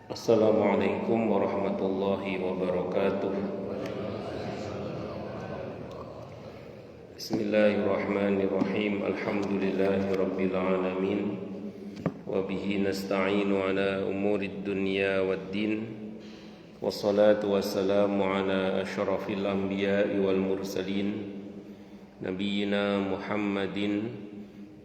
Assalamualaikum warahmatullahi wabarakatuh. Bismillahirrahmanirrahim. Alhamdulillahi rabbil alamin. Wa bihi nasta'inu ala umurid dunya waddin. Wassalatu wassalamu ala asyrafil anbiya'i wal mursalin, nabiyyina Muhammadin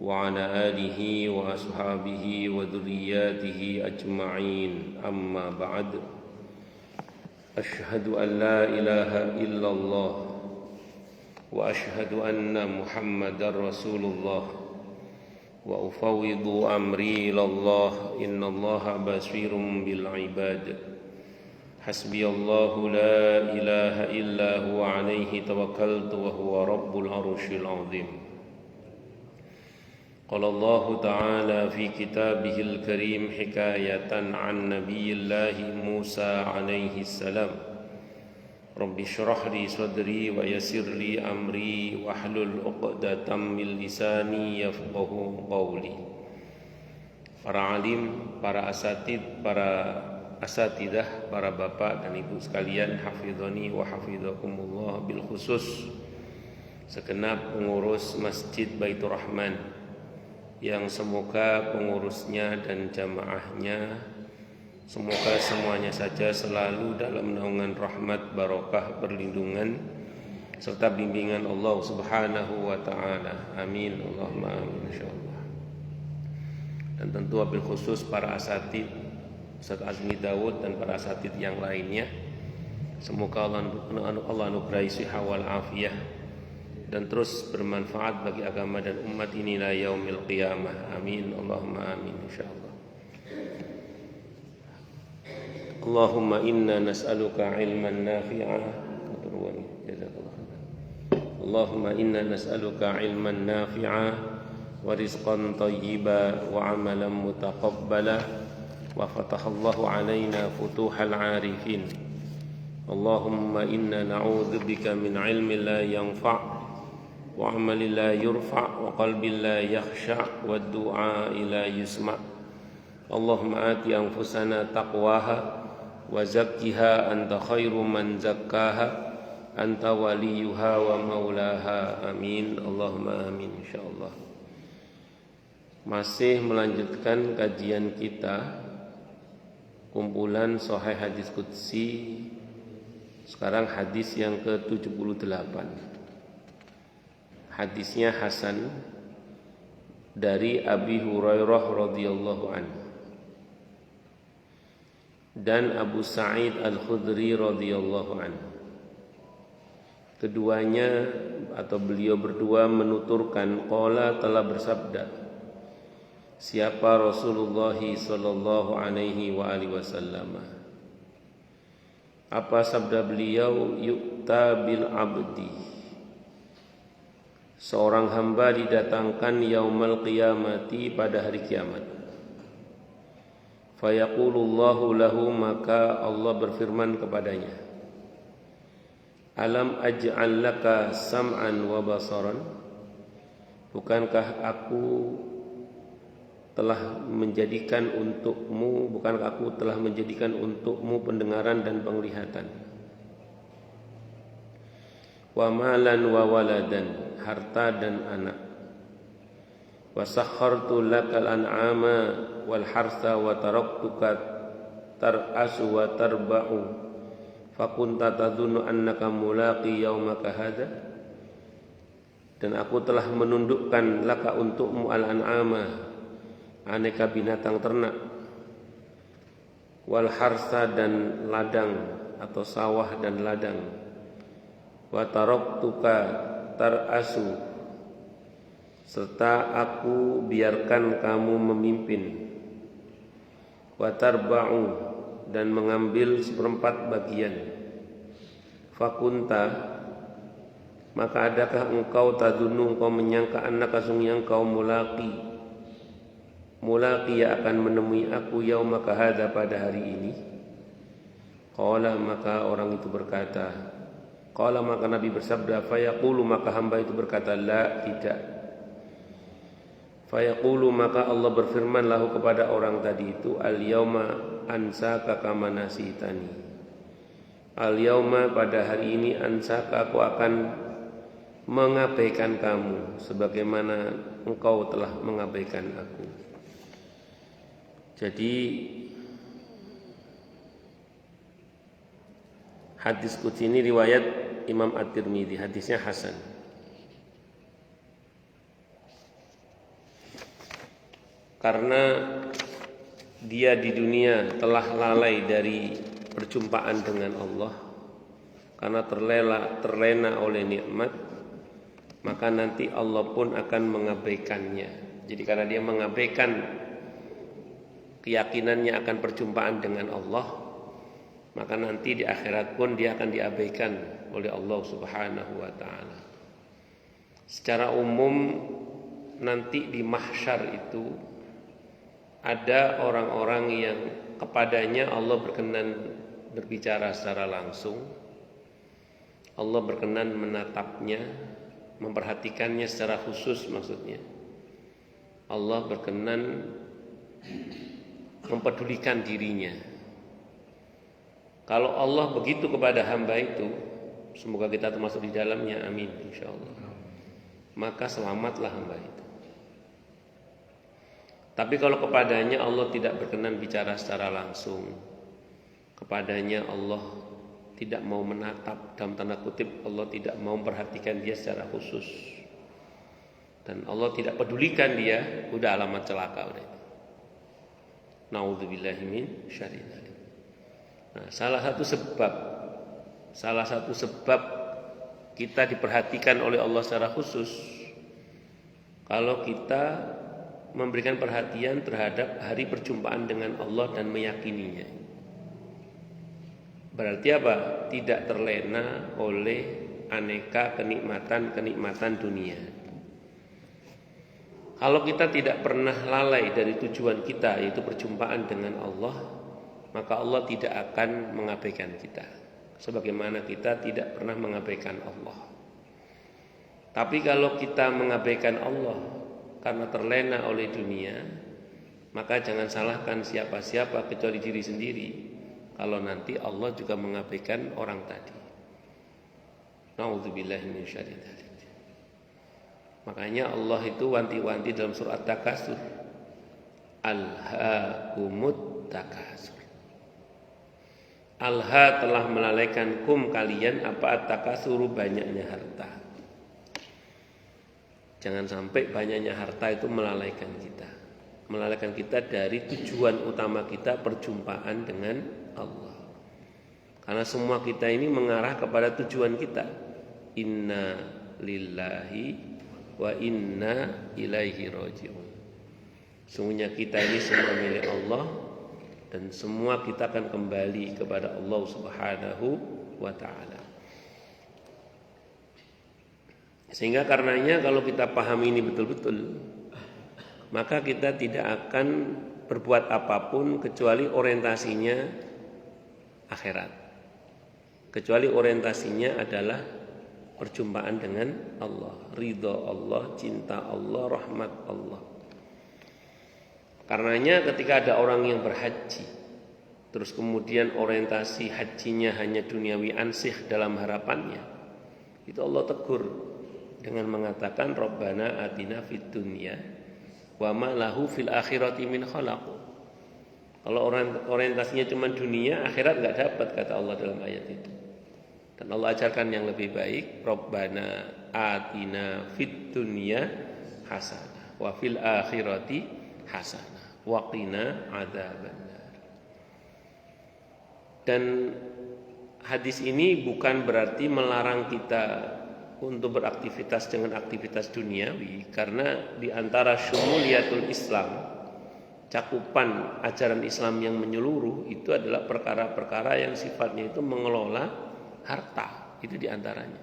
wa ala alihi wa ashabihi wa dhurriyyatihi ajma'in. Amma ba'd. Ashhadu an la ilaha illallah wa ashhadu anna Muhammadar Rasulullah wa ufawwidu amri ilallah. Innallaha basirun bil ibad. Hasbiyallahu la ilaha illa huwa alaihi tawakkaltu wa huwa rabbul arsyil azim. قال الله تعالى في كتابه الكريم حكاية عن نبي الله موسى عليه السلام رب اشرح لي صدري ويسر لي أمري واحلل عقدة من لساني يفقهوا قولي. Para alim, para asatidah, para bapak dan ibu sekalian, hafidhani wa hafidhakumullah, bil khusus segenap pengurus Masjid Baitur Rahman, yang semoga pengurusnya dan jamaahnya semoga semuanya saja selalu dalam naungan rahmat, barokah, perlindungan serta bimbingan Allah Subhanahu wa taala. Amin. Allahumma amin insyaallah. Dan tentu wabil khusus para asatid, Ustaz Azmi Daud dan para asatid yang lainnya, semoga Allah anugerahi shihah wal afiyah dan terus bermanfaat bagi agama dan umat ini la yaumil qiyamah. Amin. Allahumma amin insyaallah. Allahumma inna nas'aluka ilman nafi'an. Allahumma inna nas'aluka ilman nafi'an wa rizqan thayyiban wa amalan mutaqabbala wa fatahallahu alaina futuhal arifin. Allahumma inna na'udzubika min ilmin la yanfa' wa amalin la yurfa' wa qalbin la yakhsha' wa du'a ila yusma'. Allahumma ati anfusana taqwaha wa zakkiha anta khairu man zakkaha anta waliyuha wa maulaha. Amin. Allahumma amin insyaallah. Masih melanjutkan kajian kita kumpulan Sahih Hadis Qudsi. Sekarang hadis yang ke-78. Hadisnya hasan dari Abi Hurairah radhiyallahu anhu dan Abu Sa'id Al-Khudri radhiyallahu anhu. Keduanya atau beliau berdua menuturkan qala telah bersabda siapa Rasulullah sallallahu alaihi wa alihi wasallam. Apa sabda beliau? Yu'ta bil abdi, seorang hamba didatangkan yaumal qiyamati, pada hari kiamat. Fayaqulullahu lahu, maka Allah berfirman kepadanya, alam aj'al laka sam'an wa basaran, bukankah aku telah menjadikan untukmu pendengaran dan penglihatan, wa malan wa waladan, harta dan anak, wa sakhartu lakal an'ama wal harsa wa taraktuka tar'asu wa tarba'u fakunta tadhunnu annaka mulaqi yaumaka hadha, dan aku telah menundukkan laka untukmu al an'ama, aneka binatang ternak, wal harsa dan ladang atau sawah dan ladang, wa taraktuka tarasu, serta aku biarkan kamu memimpin, wa tarba'u, dan mengambil seperempat bagian, fakunta, maka adakah engkau tadunnu, engkau menyangka, annaka sungguh engkau mulaqi akan menemui aku yaumaka hadza, pada hari ini. Qala, maka orang itu berkata, qala, maka Nabi bersabda, fayaqulu, maka hamba itu berkata, la, tidak. Fayaqulu, maka Allah berfirman lahu kepada orang tadi itu, al yauma ansaka kama nasitani. Al-yauma, pada hari ini, ansaka, aku akan mengabaikan kamu sebagaimana engkau telah mengabaikan aku. Jadi hadis qudsi ini riwayat Imam At-Tirmidzi, hadisnya hasan. Karena dia di dunia telah lalai dari perjumpaan dengan Allah, karena terlena oleh nikmat, maka nanti Allah pun akan mengabaikannya. Jadi karena dia mengabaikan keyakinannya akan perjumpaan dengan Allah, maka nanti di akhirat pun dia akan diabaikan oleh Allah Subhanahu wa taala. Secara umum nanti di mahsyar itu ada orang-orang yang kepadanya Allah berkenan berbicara secara langsung. Allah berkenan menatapnya, memperhatikannya secara khusus maksudnya. Allah berkenan mempedulikan dirinya. Kalau Allah begitu kepada hamba itu, semoga kita termasuk di dalamnya, amin insyaallah, maka selamatlah hamba itu. Tapi kalau kepadanya Allah tidak berkenan bicara secara langsung, kepadanya Allah tidak mau menatap, dalam tanda kutip Allah tidak mau memperhatikan dia secara khusus, dan Allah tidak pedulikan dia, udah alamat celaka udah itu. Naudzubillahi min syarri dzalik. Nah, salah satu sebab kita diperhatikan oleh Allah secara khusus kalau kita memberikan perhatian terhadap hari perjumpaan dengan Allah dan meyakininya. Berarti apa? Tidak terlena oleh aneka kenikmatan dunia. Kalau kita tidak pernah lalai dari tujuan kita, yaitu perjumpaan dengan Allah, maka Allah tidak akan mengabaikan kita, sebagaimana kita tidak pernah mengabaikan Allah. Tapi kalau kita mengabaikan Allah karena terlena oleh dunia, maka jangan salahkan siapa-siapa kecuali diri sendiri kalau nanti Allah juga mengabaikan orang tadi. Naudzubillahi min syarri dzalik. Makanya Allah itu wanti-wanti dalam surat At-Takasur, alhaakumut takasur. Alha telah melalaikan kum kalian apa at-takasuru, banyaknya harta. Jangan sampai banyaknya harta itu melalaikan kita dari tujuan utama kita, perjumpaan dengan Allah. Karena semua kita ini mengarah kepada tujuan kita. Inna lillahi wa inna ilaihi raji'un. Sungguhnya kita ini semua milik Allah, dan semua kita akan kembali kepada Allah Subhanahu wa ta'ala. Sehingga karenanya kalau kita pahami ini betul-betul, maka kita tidak akan berbuat apapun kecuali orientasinya akhirat, kecuali orientasinya adalah perjumpaan dengan Allah, ridha Allah, cinta Allah, rahmat Allah. Karenanya ketika ada orang yang berhaji, terus kemudian orientasi hajinya hanya duniawi ansih dalam harapannya, itu Allah tegur dengan mengatakan Rabbana atina fid dunya wa ma lahu fil akhirati min khalaq. Kalau orang orientasinya cuma dunia, akhirat enggak dapat, kata Allah dalam ayat itu. Dan Allah ajarkan yang lebih baik, Rabbana atina fid dunya hasanah wa fil akhirati hasanah wa qina adzabannar. Dan hadis ini bukan berarti melarang kita untuk beraktivitas dengan aktivitas duniawi, karena di antara syumuliyatul Islam, cakupan ajaran Islam yang menyeluruh, itu adalah perkara-perkara yang sifatnya itu mengelola harta, itu diantaranya.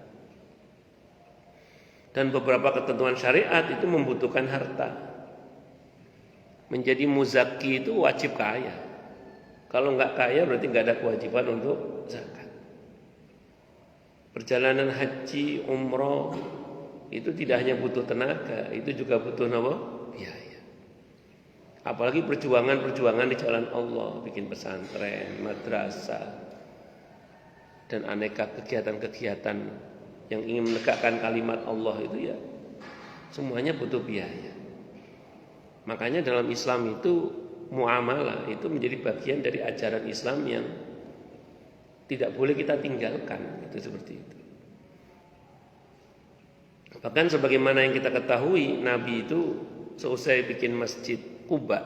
Dan beberapa ketentuan syariat itu membutuhkan harta. Menjadi muzaki itu wajib kaya. Kalau enggak kaya berarti enggak ada kewajiban untuk zakat. Perjalanan haji, umroh itu tidak hanya butuh tenaga, itu juga butuh biaya. Apalagi perjuangan di jalan Allah, bikin pesantren, madrasah, dan aneka kegiatan-kegiatan yang ingin menegakkan kalimat Allah itu ya semuanya butuh biaya. Makanya dalam Islam itu muamalah itu menjadi bagian dari ajaran Islam yang tidak boleh kita tinggalkan, itu seperti itu. Bahkan sebagaimana yang kita ketahui, Nabi itu seusai bikin masjid Quba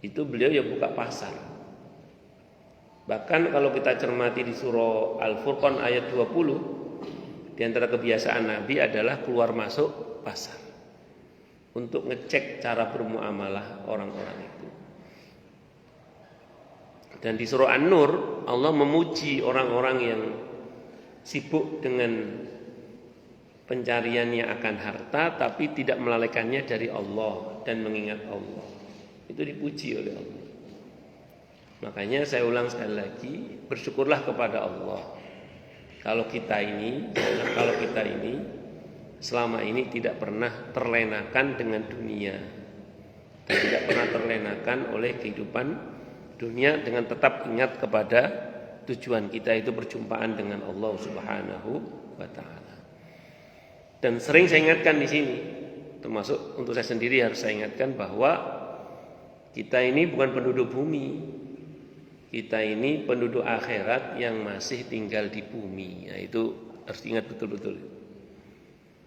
itu beliau ya buka pasar. Bahkan kalau kita cermati di surah Al-Furqan ayat 20, di antara kebiasaan Nabi adalah keluar masuk pasar untuk ngecek cara bermuamalah orang-orang itu. Dan di surah An-Nur Allah memuji orang-orang yang sibuk dengan pencariannya akan harta tapi tidak melalaikannya dari Allah dan mengingat Allah. Itu dipuji oleh Allah. Makanya saya ulang sekali lagi, bersyukurlah kepada Allah. Kalau kita ini selama ini tidak pernah terlenakan dengan dunia dan tidak pernah terlenakan oleh kehidupan dunia, dengan tetap ingat kepada tujuan kita itu perjumpaan dengan Allah Subhanahu wa taala. Dan sering saya ingatkan di sini, termasuk untuk saya sendiri harus saya ingatkan bahwa kita ini bukan penduduk bumi. Kita ini penduduk akhirat yang masih tinggal di bumi. Nah, itu harus diingat betul-betul.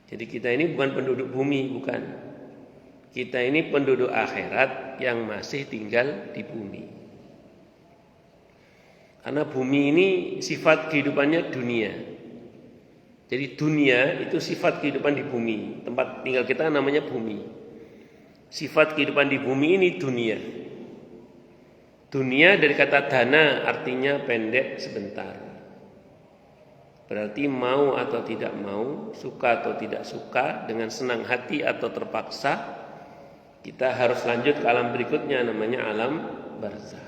Jadi kita ini bukan penduduk bumi, bukan. Kita ini penduduk akhirat yang masih tinggal di bumi. Karena bumi ini sifat kehidupannya dunia. Jadi dunia itu sifat kehidupan di bumi. Tempat tinggal kita namanya bumi. Sifat kehidupan di bumi ini dunia. Dunia dari kata dana artinya pendek sebentar. Berarti mau atau tidak mau, suka atau tidak suka, dengan senang hati atau terpaksa, kita harus lanjut ke alam berikutnya namanya alam barzah.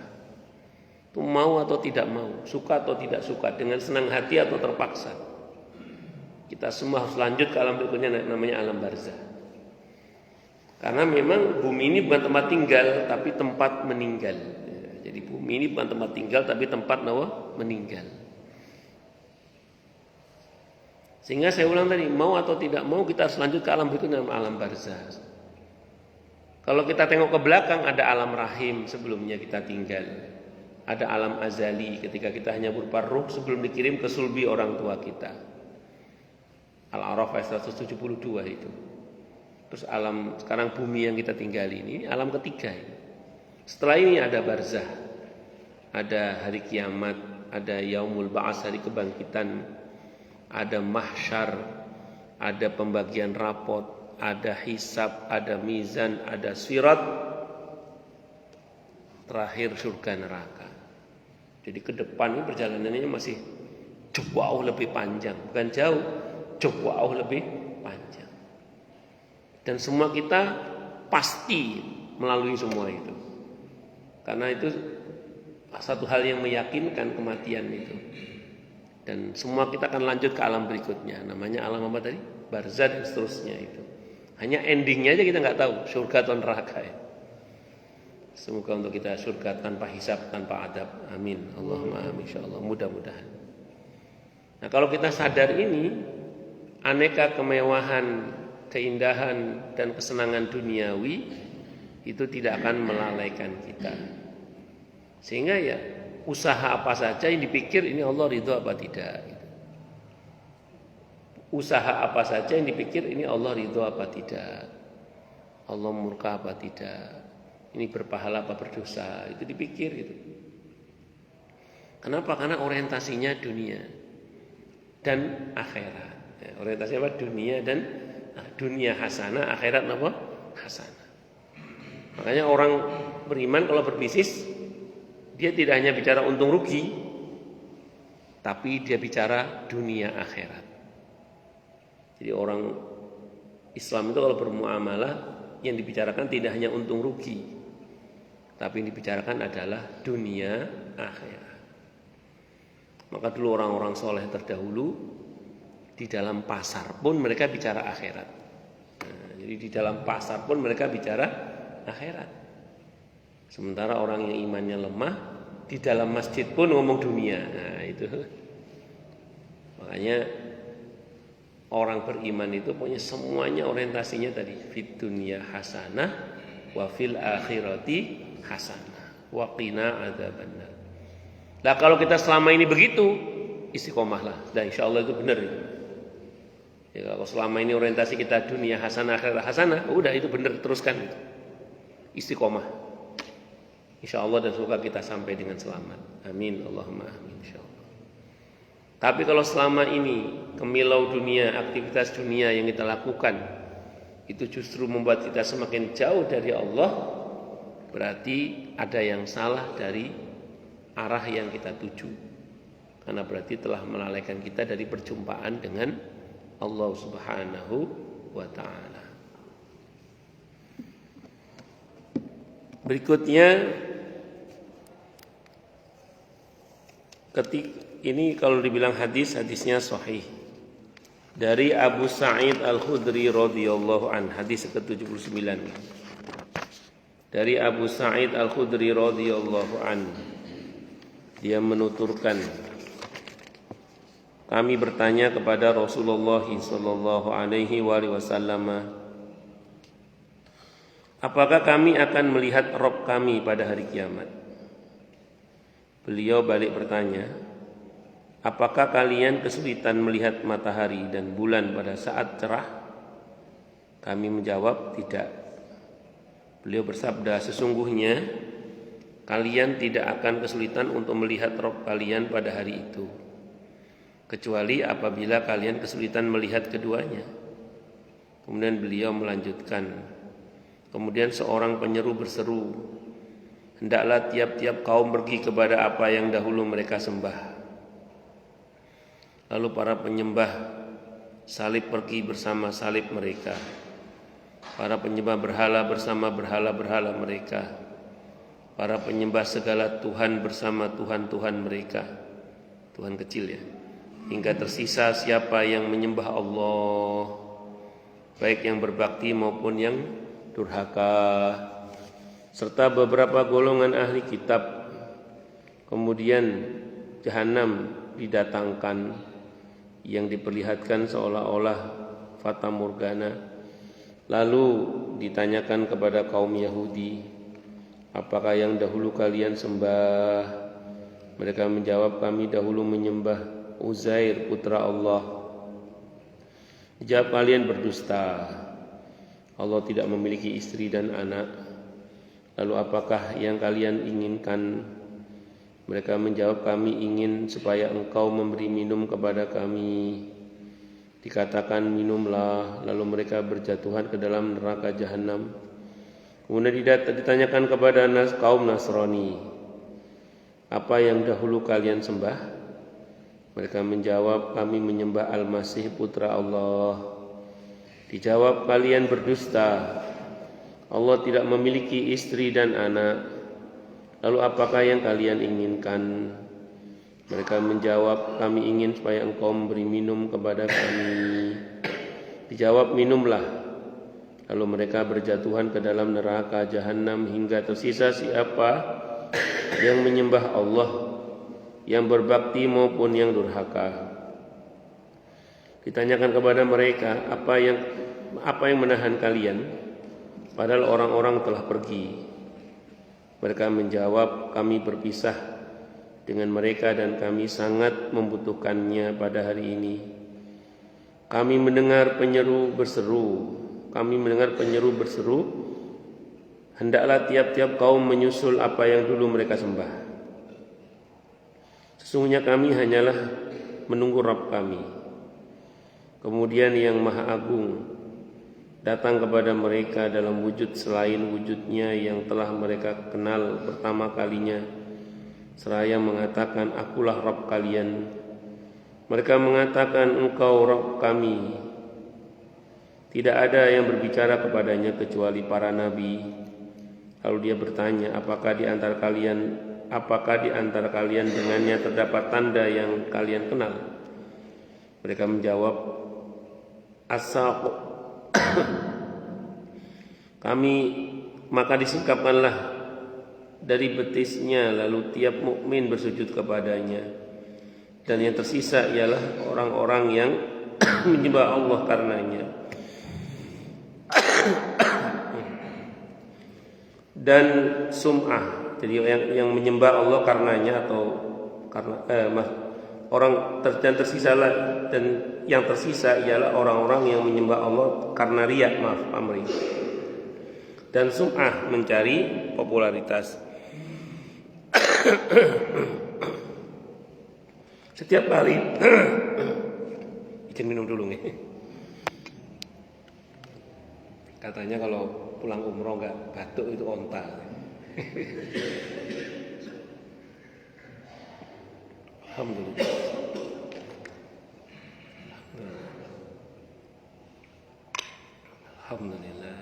Itu mau atau tidak mau, suka atau tidak suka, dengan senang hati atau terpaksa, kita semua harus lanjut ke alam berikutnya namanya alam barzah. Karena memang bumi ini bukan tempat tinggal tapi tempat meninggal. Jadi bumi ini bukan tempat tinggal tapi tempat meninggal. Sehingga saya ulang tadi, mau atau tidak mau kita harus lanjut ke alam berikutnya alam barzah. Kalau kita tengok ke belakang ada alam rahim sebelumnya kita tinggal. Ada alam azali ketika kita hanya berupa ruh sebelum dikirim ke sulbi orang tua kita. Al-A'raf ayat 172 itu. Terus alam sekarang bumi yang kita tinggali ini alam ketiga ini. Setelah ini ada barzah, ada hari kiamat, ada yaumul ba'ats, hari kebangkitan, ada mahsyar, ada pembagian rapot, ada hisab, ada mizan, ada sirat, terakhir surga neraka. Jadi ke depan ini perjalanannya masih jauh lebih panjang, bukan jauh lebih panjang. Dan semua kita pasti melalui semua itu. Karena itu satu hal yang meyakinkan kematian itu. Dan semua kita akan lanjut ke alam berikutnya. Namanya alam apa tadi? Barzah dan seterusnya itu. Hanya endingnya aja kita nggak tahu, surga atau neraka ya. Semoga untuk kita surga tanpa hisab, tanpa adab. Amin. Allahumma amin insyaallah. Mudah-mudahan. Nah, kalau kita sadar ini, aneka kemewahan, keindahan dan kesenangan duniawi itu tidak akan melalaikan kita. Sehingga ya usaha apa saja yang dipikir ini Allah ridho apa tidak. Usaha apa saja yang dipikir ini Allah ridho apa tidak. Allah murka apa tidak. Ini berpahala apa berdosa. Itu dipikir itu. Kenapa? Karena orientasinya dunia dan akhirat. Ya, orientasinya apa? Dunia dan dunia hasanah, akhirat apa? Hasanah. Makanya orang beriman kalau berbisnis, dia tidak hanya bicara untung rugi, tapi dia bicara dunia akhirat. Jadi orang Islam itu kalau bermuamalah yang dibicarakan tidak hanya untung rugi, tapi yang dibicarakan adalah dunia akhirat. Maka dulu orang-orang soleh terdahulu di dalam pasar pun mereka bicara akhirat. Nah, jadi di dalam pasar pun mereka bicara akhirat. Sementara orang yang imannya lemah di dalam masjid pun ngomong dunia. Nah, itu. Makanya orang beriman itu punya semuanya orientasinya tadi fid dunya hasanah wa fil akhirati hasanah wa qina adzabannar. Lah kalau kita selama ini begitu, istiqomahlah. Dan insyaallah itu benar itu. Ya, kalau selama ini orientasi kita dunia hasanah akhirat hasanah, udah itu benar, teruskan itu. Istiqomah. Insyaallah dan semoga kita sampai dengan selamat. Amin Allahumma amin insyaallah. Tapi kalau selama ini kemilau dunia, aktivitas dunia yang kita lakukan itu justru membuat kita semakin jauh dari Allah, berarti ada yang salah dari arah yang kita tuju. Karena berarti telah melalaikan kita dari perjumpaan dengan Allah Subhanahu wa taala. Berikutnya ini kalau dibilang hadisnya sahih dari Abu Sa'id Al-Khudri radhiyallahu an, hadis ke-79. Dari Abu Sa'id Al-Khudri radhiyallahu an, dia menuturkan, kami bertanya kepada Rasulullah sallallahu alaihi wasallam, apakah kami akan melihat Rabb kami pada hari kiamat? Beliau balik bertanya, apakah kalian kesulitan melihat matahari dan bulan pada saat cerah? Kami menjawab, tidak. Beliau bersabda, sesungguhnya kalian tidak akan kesulitan untuk melihat Rabb kalian pada hari itu, kecuali apabila kalian kesulitan melihat keduanya. Kemudian beliau melanjutkan, kemudian seorang penyeru berseru, hendaklah tiap-tiap kaum pergi kepada apa yang dahulu mereka sembah. Lalu para penyembah salib pergi bersama salib mereka, para penyembah berhala bersama berhala-berhala mereka, para penyembah segala Tuhan bersama Tuhan-Tuhan mereka, Tuhan kecil ya, hingga tersisa siapa yang menyembah Allah, baik yang berbakti maupun yang durhaka, serta beberapa golongan ahli kitab. Kemudian jahanam didatangkan yang diperlihatkan seolah-olah fata morgana. Lalu ditanyakan kepada kaum Yahudi, apakah yang dahulu kalian sembah? Mereka menjawab, kami dahulu menyembah Uzair putra Allah. Dijawab, kalian berdusta, Allah tidak memiliki istri dan anak. Lalu apakah yang kalian inginkan? Mereka menjawab, kami ingin supaya engkau memberi minum kepada kami. Dikatakan, minumlah. Lalu mereka berjatuhan ke dalam neraka jahanam. Kemudian ditanyakan kepada kaum Nasrani, apa yang dahulu kalian sembah? Mereka menjawab, kami menyembah Al-Masih putra Allah. Dijawab, kalian berdusta, Allah tidak memiliki istri dan anak. Lalu apakah yang kalian inginkan? Mereka menjawab, kami ingin supaya engkau memberi minum kepada kami. Dijawab, minumlah. Lalu mereka berjatuhan ke dalam neraka jahanam hingga tersisa siapa yang menyembah Allah, yang berbakti maupun yang durhaka. Ditanyakan kepada mereka, apa yang menahan kalian? Padahal orang-orang telah pergi. Mereka menjawab, kami berpisah dengan mereka dan kami sangat membutuhkannya pada hari ini. Kami mendengar penyeru berseru, hendaklah tiap-tiap kaum menyusul apa yang dulu mereka sembah. Sesungguhnya kami hanyalah menunggu Rabb kami. Kemudian yang Maha Agung datang kepada mereka dalam wujud selain wujudnya yang telah mereka kenal pertama kalinya, seraya mengatakan, akulah Rabb kalian. Mereka mengatakan, engkau Rabb kami. Tidak ada yang berbicara kepadanya kecuali para nabi. Lalu dia bertanya, apakah di antara kalian dengannya terdapat tanda yang kalian kenal? Mereka menjawab, as-saq. Maka disingkapkanlah dari betisnya, lalu tiap mukmin bersujud kepadanya. Dan yang tersisa ialah orang-orang yang menyembah Allah karenanya. Dan sum'ah, jadi yang menyembah Allah karenanya atau karena orang dan tersisalah, dan yang tersisa ialah orang-orang yang menyembah Allah karena riya, pamrih. Dan sum'ah, mencari popularitas. Setiap kali izin minum dulu nih. Katanya kalau pulang umroh nggak batuk itu onta. Alhamdulillah. Alhamdulillah.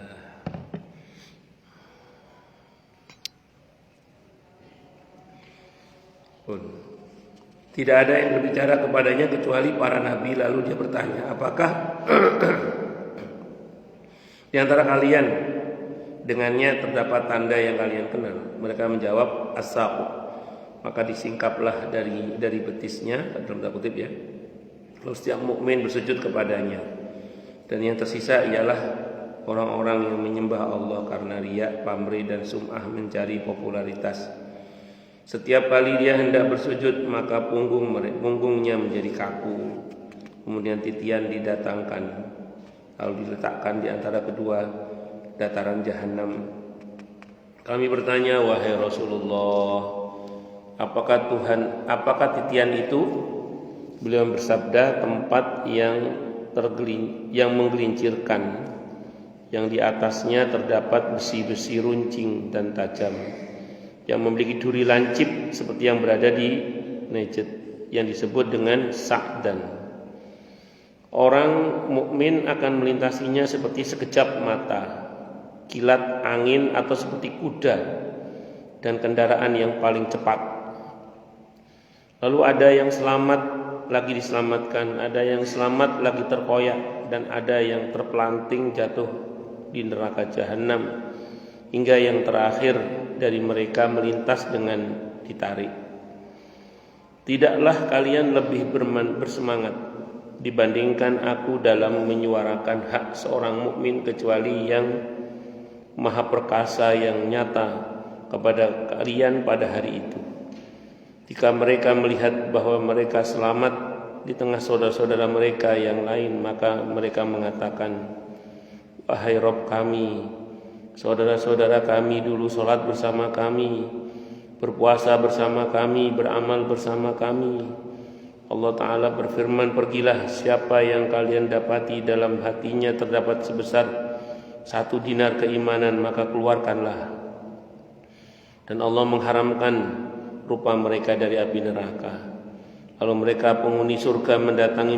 Pun tidak ada yang berbicara kepadanya kecuali para nabi. Lalu dia bertanya, apakah di antara kalian dengannya terdapat tanda yang kalian kenal? Mereka menjawab, as-saq. Maka disingkaplah dari betisnya, dalam tanda kutip ya. Lalu setiap mukmin bersujud kepadanya. Dan yang tersisa ialah orang-orang yang menyembah Allah karena riya, pamrih, dan sum'ah, mencari popularitas. Setiap kali dia hendak bersujud, maka punggungnya menjadi kaku. Kemudian titian didatangkan, lalu diletakkan di antara kedua dataran jahanam. Kami bertanya, wahai Rasulullah, apakah titian itu? Beliau bersabda, tempat yang menggelincirkan, yang di atasnya terdapat besi-besi runcing dan tajam, yang memiliki duri lancip seperti yang berada di Najd, yang disebut dengan sa'dan. Orang mukmin akan melintasinya seperti sekejap mata, kilat angin, atau seperti kuda dan kendaraan yang paling cepat. Lalu ada yang selamat lagi diselamatkan, ada yang selamat lagi terkoyak, dan ada yang terpelanting jatuh di neraka jahanam, hingga yang terakhir dari mereka melintas dengan ditarik. Tidaklah kalian lebih bersemangat dibandingkan aku dalam menyuarakan hak seorang mukmin kecuali yang maha perkasa yang nyata kepada kalian pada hari itu. Jika mereka melihat bahwa mereka selamat di tengah saudara-saudara mereka yang lain, maka mereka mengatakan, wahai Rabb kami, saudara-saudara kami dulu sholat bersama kami, berpuasa bersama kami, beramal bersama kami. Allah Ta'ala berfirman, pergilah, siapa yang kalian dapati dalam hatinya terdapat sebesar 1 dinar keimanan, maka keluarkanlah. Dan Allah mengharamkan rupa mereka dari api neraka. Lalu mereka penghuni surga mendatangi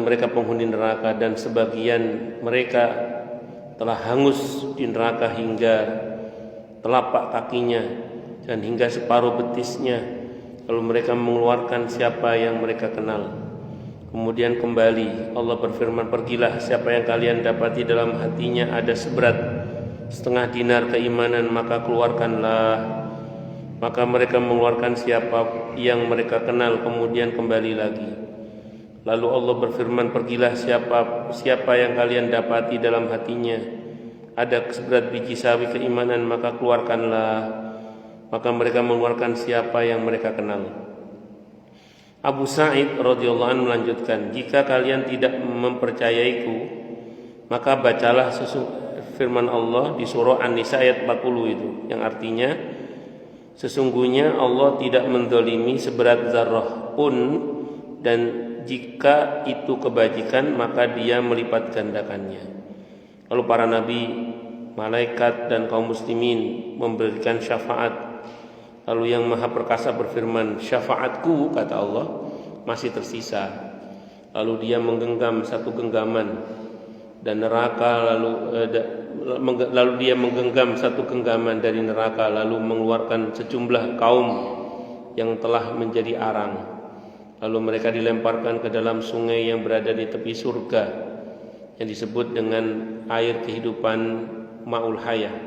mereka penghuni neraka, dan sebagian mereka telah hangus di neraka hingga telapak kakinya dan hingga separuh betisnya. Lalu mereka mengeluarkan siapa yang mereka kenal. Kemudian kembali Allah berfirman, pergilah, siapa yang kalian dapati dalam hatinya ada seberat 1/2 dinar keimanan, maka keluarkanlah. Maka mereka mengeluarkan siapa yang mereka kenal, kemudian kembali lagi. Lalu Allah berfirman, pergilah, siapa yang kalian dapati dalam hatinya ada seberat biji sawi keimanan, maka keluarkanlah. Maka mereka mengeluarkan siapa yang mereka kenal. Abu Sa'id radhiyallahu anhu melanjutkan, jika kalian tidak mempercayaiku, maka bacalah firman Allah di surah An-Nisa ayat 40 itu, yang artinya sesungguhnya Allah tidak menzalimi seberat zarrah pun, dan jika itu kebajikan maka Dia melipat gandakannya. Lalu para nabi, malaikat, dan kaum muslimin memberikan syafaat. Lalu yang maha perkasa berfirman, syafaatku, kata Allah, masih tersisa. Lalu Dia menggenggam satu genggaman dan neraka, lalu Dia menggenggam satu genggaman dari neraka, lalu mengeluarkan sejumlah kaum yang telah menjadi arang. Lalu mereka dilemparkan ke dalam sungai yang berada di tepi surga, yang disebut dengan air kehidupan Ma'ul Hayah.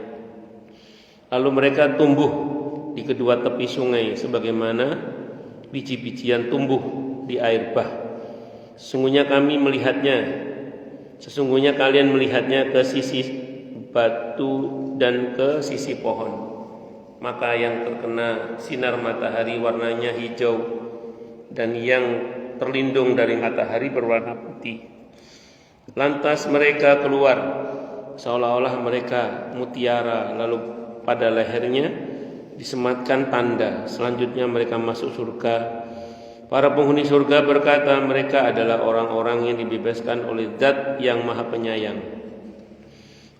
Lalu mereka tumbuh di kedua tepi sungai sebagaimana biji-bijian tumbuh di air bah. Sesungguhnya kalian melihatnya ke sisi batu dan ke sisi pohon. Maka yang terkena sinar matahari warnanya hijau, dan yang terlindung dari matahari berwarna putih. Lantas mereka keluar seolah-olah mereka mutiara, lalu pada lehernya disematkan tanda. Selanjutnya mereka masuk surga. Para penghuni surga berkata, mereka adalah orang-orang yang dibebaskan oleh Zat yang Maha Penyayang.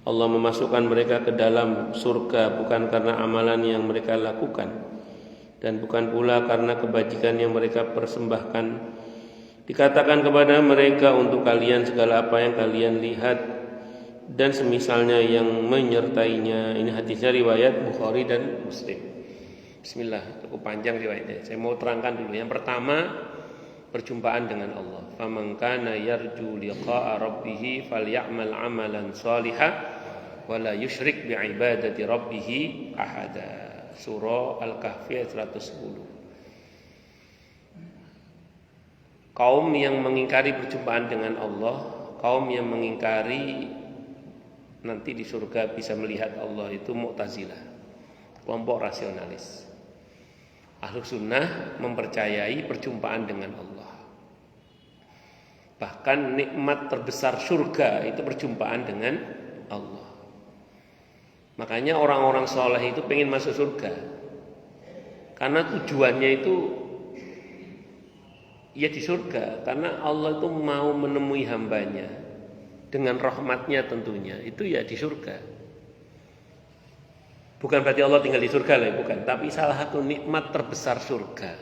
Allah memasukkan mereka ke dalam surga bukan karena amalan yang mereka lakukan, dan bukan pula karena kebajikan yang mereka persembahkan. Dikatakan kepada mereka, untuk kalian segala apa yang kalian lihat dan semisalnya yang menyertainya. Ini hadisnya riwayat Bukhari dan Muslim. Bismillah, cukup panjang riwayatnya. Saya mau terangkan dulu. Yang pertama, perjumpaan dengan Allah. Faman kana yarju liqa'a rabbih falyamal 'amalan shalihan wa la yusyrik bi'ibadati rabbih ahada. Surah Al-Kahfi ayat 110. Kaum yang mengingkari perjumpaan dengan Allah, kaum yang mengingkari nanti di surga bisa melihat Allah, itu Mu'tazilah, kelompok rasionalis. Ahlus sunnah mempercayai perjumpaan dengan Allah. Bahkan nikmat terbesar surga itu perjumpaan dengan Allah. Makanya orang-orang soleh itu pengen masuk surga, karena tujuannya itu ya di surga. Karena Allah itu mau menemui hambanya dengan rahmatnya tentunya, itu ya di surga. Bukan berarti Allah tinggal di surga lah, bukan. Tapi salah satu nikmat terbesar surga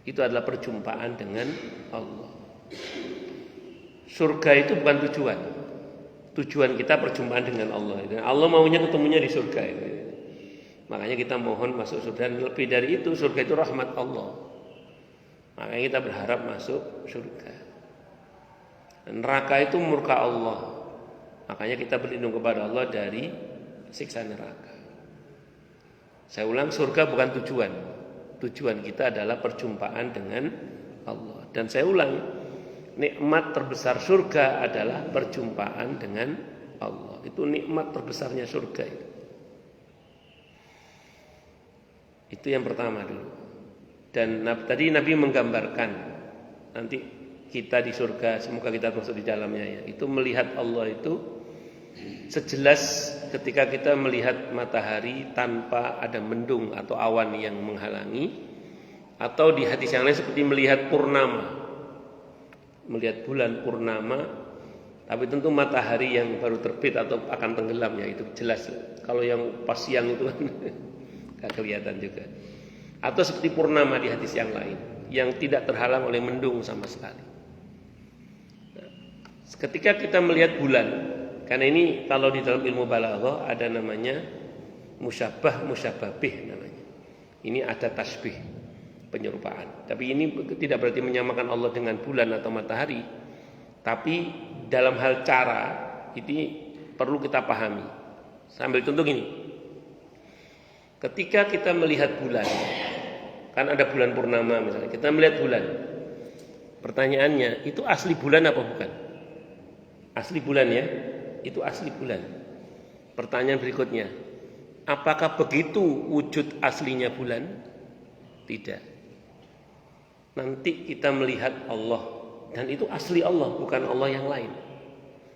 itu adalah perjumpaan dengan Allah. Surga itu bukan tujuan. Tujuan kita perjumpaan dengan Allah. Dan Allah maunya ketemunya di surga. Makanya kita mohon masuk surga. Dan lebih dari itu, surga itu rahmat Allah. Makanya kita berharap masuk surga. Dan neraka itu murka Allah. Makanya kita berlindung kepada Allah dari siksa neraka. Saya ulang, surga bukan tujuan. Tujuan kita adalah perjumpaan dengan Allah. Dan saya ulang, nikmat terbesar surga adalah perjumpaan dengan Allah. Itu nikmat terbesarnya surga itu. Itu yang pertama dulu. Dan tadi Nabi menggambarkan nanti kita di surga, semoga kita masuk di dalamnya ya. Itu melihat Allah itu sejelas ketika kita melihat matahari tanpa ada mendung atau awan yang menghalangi, atau di hadis yang lain seperti melihat purnama, melihat bulan purnama, tapi tentu matahari yang baru terbit atau akan tenggelam ya, itu jelas. Kalau yang pas siang itu kan gak kelihatan juga. Atau seperti purnama di hadis yang lain yang tidak terhalang oleh mendung sama sekali. Nah, ketika kita melihat bulan, karena ini kalau di dalam ilmu balaghah ada namanya musyabbah, musyabbabih namanya. Ini ada tasbih, penyerupaan. Tapi ini tidak berarti menyamakan Allah dengan bulan atau matahari. Tapi dalam hal cara ini perlu kita pahami. Sambil contoh gini. Ketika kita melihat bulan, kan ada bulan purnama misalnya. Kita melihat bulan. Pertanyaannya, itu asli bulan apa bukan? Asli bulan ya. Itu asli bulan. Pertanyaan berikutnya, apakah begitu wujud aslinya bulan? Tidak. Nanti kita melihat Allah, dan itu asli Allah, bukan Allah yang lain.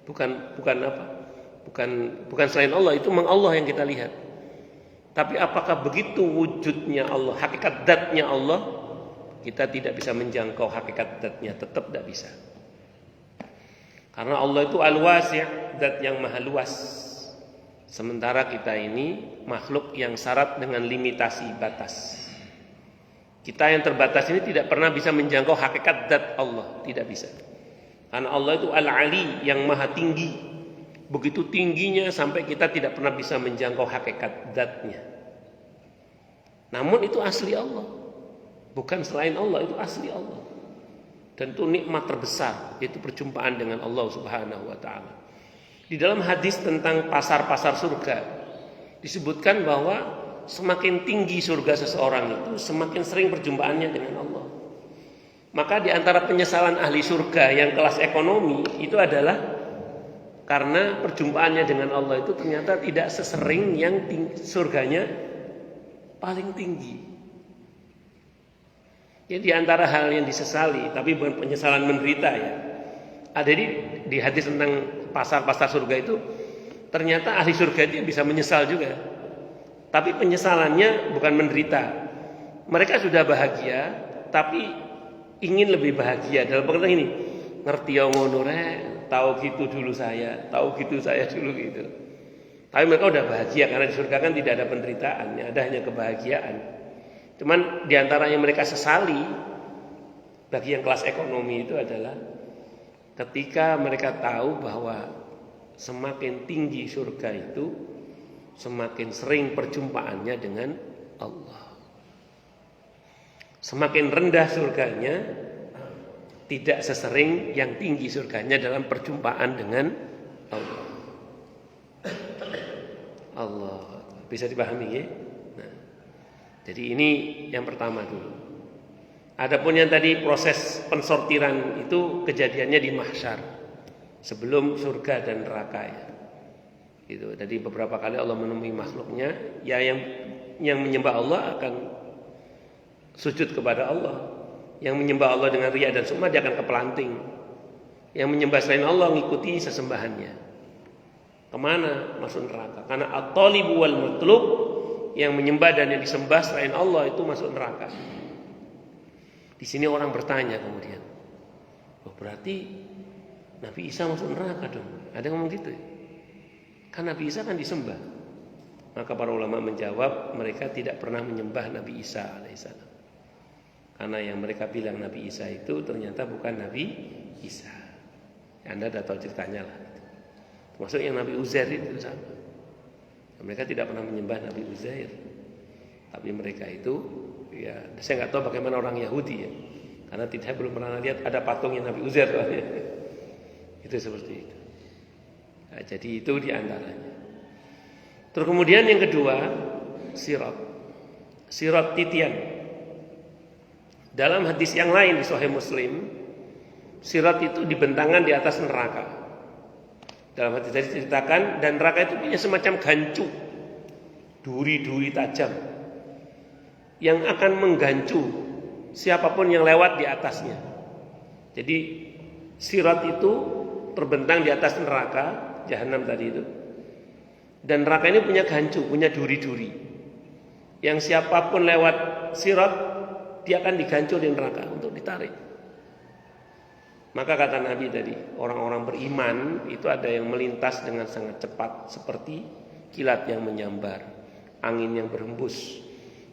Bukan apa? Bukan selain Allah, itu memang Allah yang kita lihat. Tapi apakah begitu wujudnya Allah, hakikat zatnya Allah? Kita tidak bisa menjangkau hakikat zatnya, tetap tidak bisa. Karena Allah itu al-wasi', zat yang maha luas. Sementara kita ini makhluk yang syarat dengan limitasi batas. Kita yang terbatas ini tidak pernah bisa menjangkau hakikat zat Allah, tidak bisa. Karena Allah itu al-ali, yang maha tinggi. Begitu tingginya sampai kita tidak pernah bisa menjangkau hakikat zatnya. Namun itu asli Allah. Bukan selain Allah, itu asli Allah. Dan itu nikmat terbesar, yaitu perjumpaan dengan Allah Subhanahu wa ta'ala. Di dalam hadis tentang pasar-pasar surga, Disebutkan bahwa semakin tinggi surga seseorang itu semakin sering perjumpaannya dengan Allah. Maka di antara penyesalan ahli surga yang kelas ekonomi itu adalah karena perjumpaannya dengan Allah itu ternyata tidak sesering yang surganya paling tinggi. Ya, di antara hal yang disesali, tapi bukan penyesalan menderita ya. Ada di hadis tentang pasar-pasar surga itu, ternyata ahli surga itu bisa menyesal juga. Tapi penyesalannya bukan menderita. Mereka sudah bahagia, tapi ingin lebih bahagia. Dalam pengertian ini, ngerti ya ngono rek, tahu gitu dulu saya, tahu gitu saya dulu gitu. Tapi mereka udah bahagia karena di surga kan tidak ada penderitaan, ada hanya kebahagiaan. Cuman diantara yang mereka sesali bagi yang kelas ekonomi itu adalah ketika mereka tahu bahwa semakin tinggi surga itu semakin sering perjumpaannya dengan Allah. Semakin rendah surganya tidak sesering yang tinggi surganya dalam perjumpaan dengan Allah. Allah, bisa dipahami ya? Nah, jadi ini yang pertama dulu. Adapun yang tadi proses pensortiran itu kejadiannya di mahsyar sebelum surga dan neraka ya. Gitu. Jadi beberapa kali Allah menemui makhluknya, ya yang menyembah Allah akan sujud kepada Allah. Yang menyembah Allah dengan riya dan sum'ah dia akan kepelanting. Yang menyembah selain Allah mengikuti sesembahannya. Kemana? Masuk neraka. Karena at-talibu wal matlub, yang menyembah dan yang disembah selain Allah itu masuk neraka. Di sini orang bertanya kemudian, oh berarti Nabi Isa masuk neraka dong? Ada yang ngomong gitu ya? Kan Nabi Isa kan disembah. Maka para ulama menjawab, mereka tidak pernah menyembah Nabi Isa alaihissalam. Karena yang mereka bilang Nabi Isa itu ternyata bukan Nabi Isa. Anda sudah tahu ceritanya lah. Termasuk yang Nabi Uzair itu sama. Mereka tidak pernah menyembah Nabi Uzair. Tapi mereka itu, ya saya nggak tahu bagaimana orang Yahudi ya. Karena saya belum pernah lihat ada patungnya Nabi Uzair. Itu seperti itu. Nah, jadi itu diantaranya. Terus kemudian yang kedua, sirat. Sirat titian. Dalam hadis yang lain di Sahih Muslim, sirat itu dibentangkan di atas neraka. Dalam hadis tadi diceritakan, dan neraka itu punya semacam gancu, duri-duri tajam, yang akan menggancu siapapun yang lewat di atasnya. Jadi sirat itu terbentang di atas neraka, jahanam tadi itu. Dan neraka ini punya gancu, punya duri-duri. Yang siapapun lewat sirat, dia akan digancu di neraka untuk ditarik. Maka kata Nabi tadi, orang-orang beriman itu ada yang melintas dengan sangat cepat seperti kilat yang menyambar, angin yang berhembus,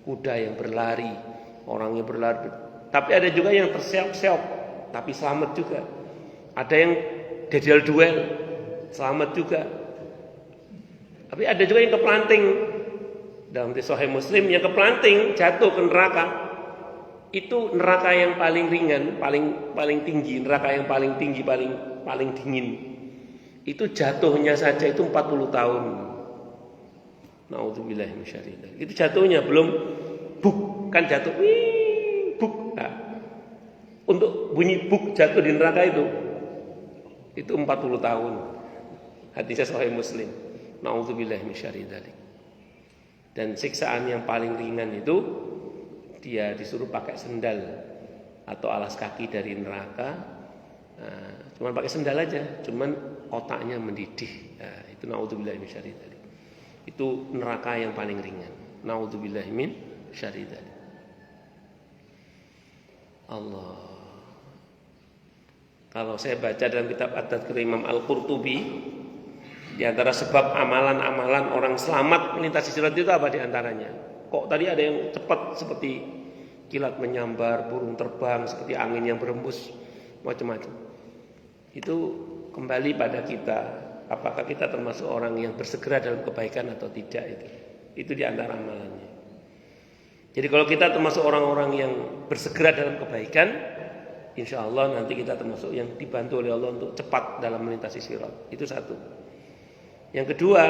kuda yang berlari, orang yang berlari. Tapi ada juga yang terseok-seok, tapi selamat juga. Ada yang dedel duel, selamat juga. Tapi ada juga yang keplanting. Dalam Sahih Muslim yang keplanting jatuh ke neraka. Itu neraka yang paling ringan, paling tinggi, neraka yang paling tinggi, paling dingin. Itu jatuhnya saja itu 40 tahun. Naudzubillah min syarri. Itu jatuhnya belum buk, kan jatuh buk. Nah, untuk bunyi buk jatuh di neraka itu 40 tahun. Hadisnya Sahih Muslim. Naudzubillah min syarri dzalik. Dan siksaan yang paling ringan itu dia disuruh pakai sendal atau alas kaki dari neraka. Cuman pakai sendal aja, cuman otaknya mendidih. Itu naudzubillah min syarri dzalik. Itu neraka yang paling ringan. Naudzubillah min syarri dzalik. Allah. Kalau saya baca dalam kitab At-Tadhkir Imam Al-Qurtubi, di antara sebab amalan-amalan orang selamat melintasi sirat itu apa di antaranya? Kok tadi ada yang cepat seperti kilat menyambar, burung terbang, seperti angin yang berembus, macam-macam. Itu kembali pada kita. Apakah kita termasuk orang yang bersegera dalam kebaikan atau tidak itu? Itu di antara amalannya. Jadi kalau kita termasuk orang-orang yang bersegera dalam kebaikan, insya Allah nanti kita termasuk yang dibantu oleh Allah untuk cepat dalam melintasi sirat. Itu satu. Yang kedua,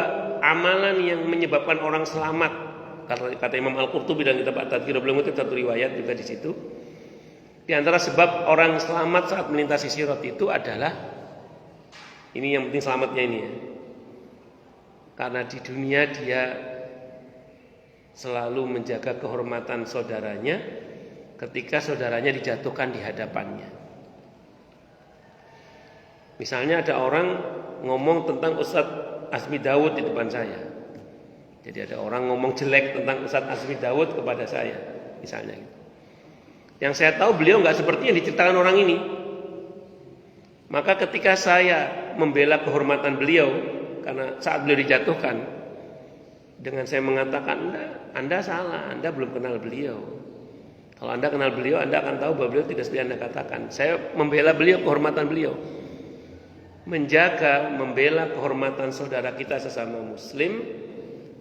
amalan yang menyebabkan orang selamat. Kata Imam Al-Qurtubi dalam kitab At-Tadhkirah beliau mengutip satu riwayat juga di situ. Di antara sebab orang selamat saat melintasi sirat itu adalah, ini yang penting selamatnya ini ya. Karena di dunia dia selalu menjaga kehormatan saudaranya ketika saudaranya dijatuhkan di hadapannya. Misalnya ada orang ngomong tentang Ustadz Azmi Daud di depan saya. Jadi ada orang ngomong jelek tentang Ustadz Azmi Daud kepada saya, misalnya gitu. Yang saya tahu beliau nggak seperti yang diceritakan orang ini. Maka ketika saya membela kehormatan beliau, karena saat beliau dijatuhkan, dengan saya mengatakan, Anda salah, Anda belum kenal beliau. Kalau Anda kenal beliau, Anda akan tahu bahwa beliau tidak seperti Anda katakan. Saya membela beliau, kehormatan beliau. Menjaga, membela kehormatan saudara kita sesama muslim,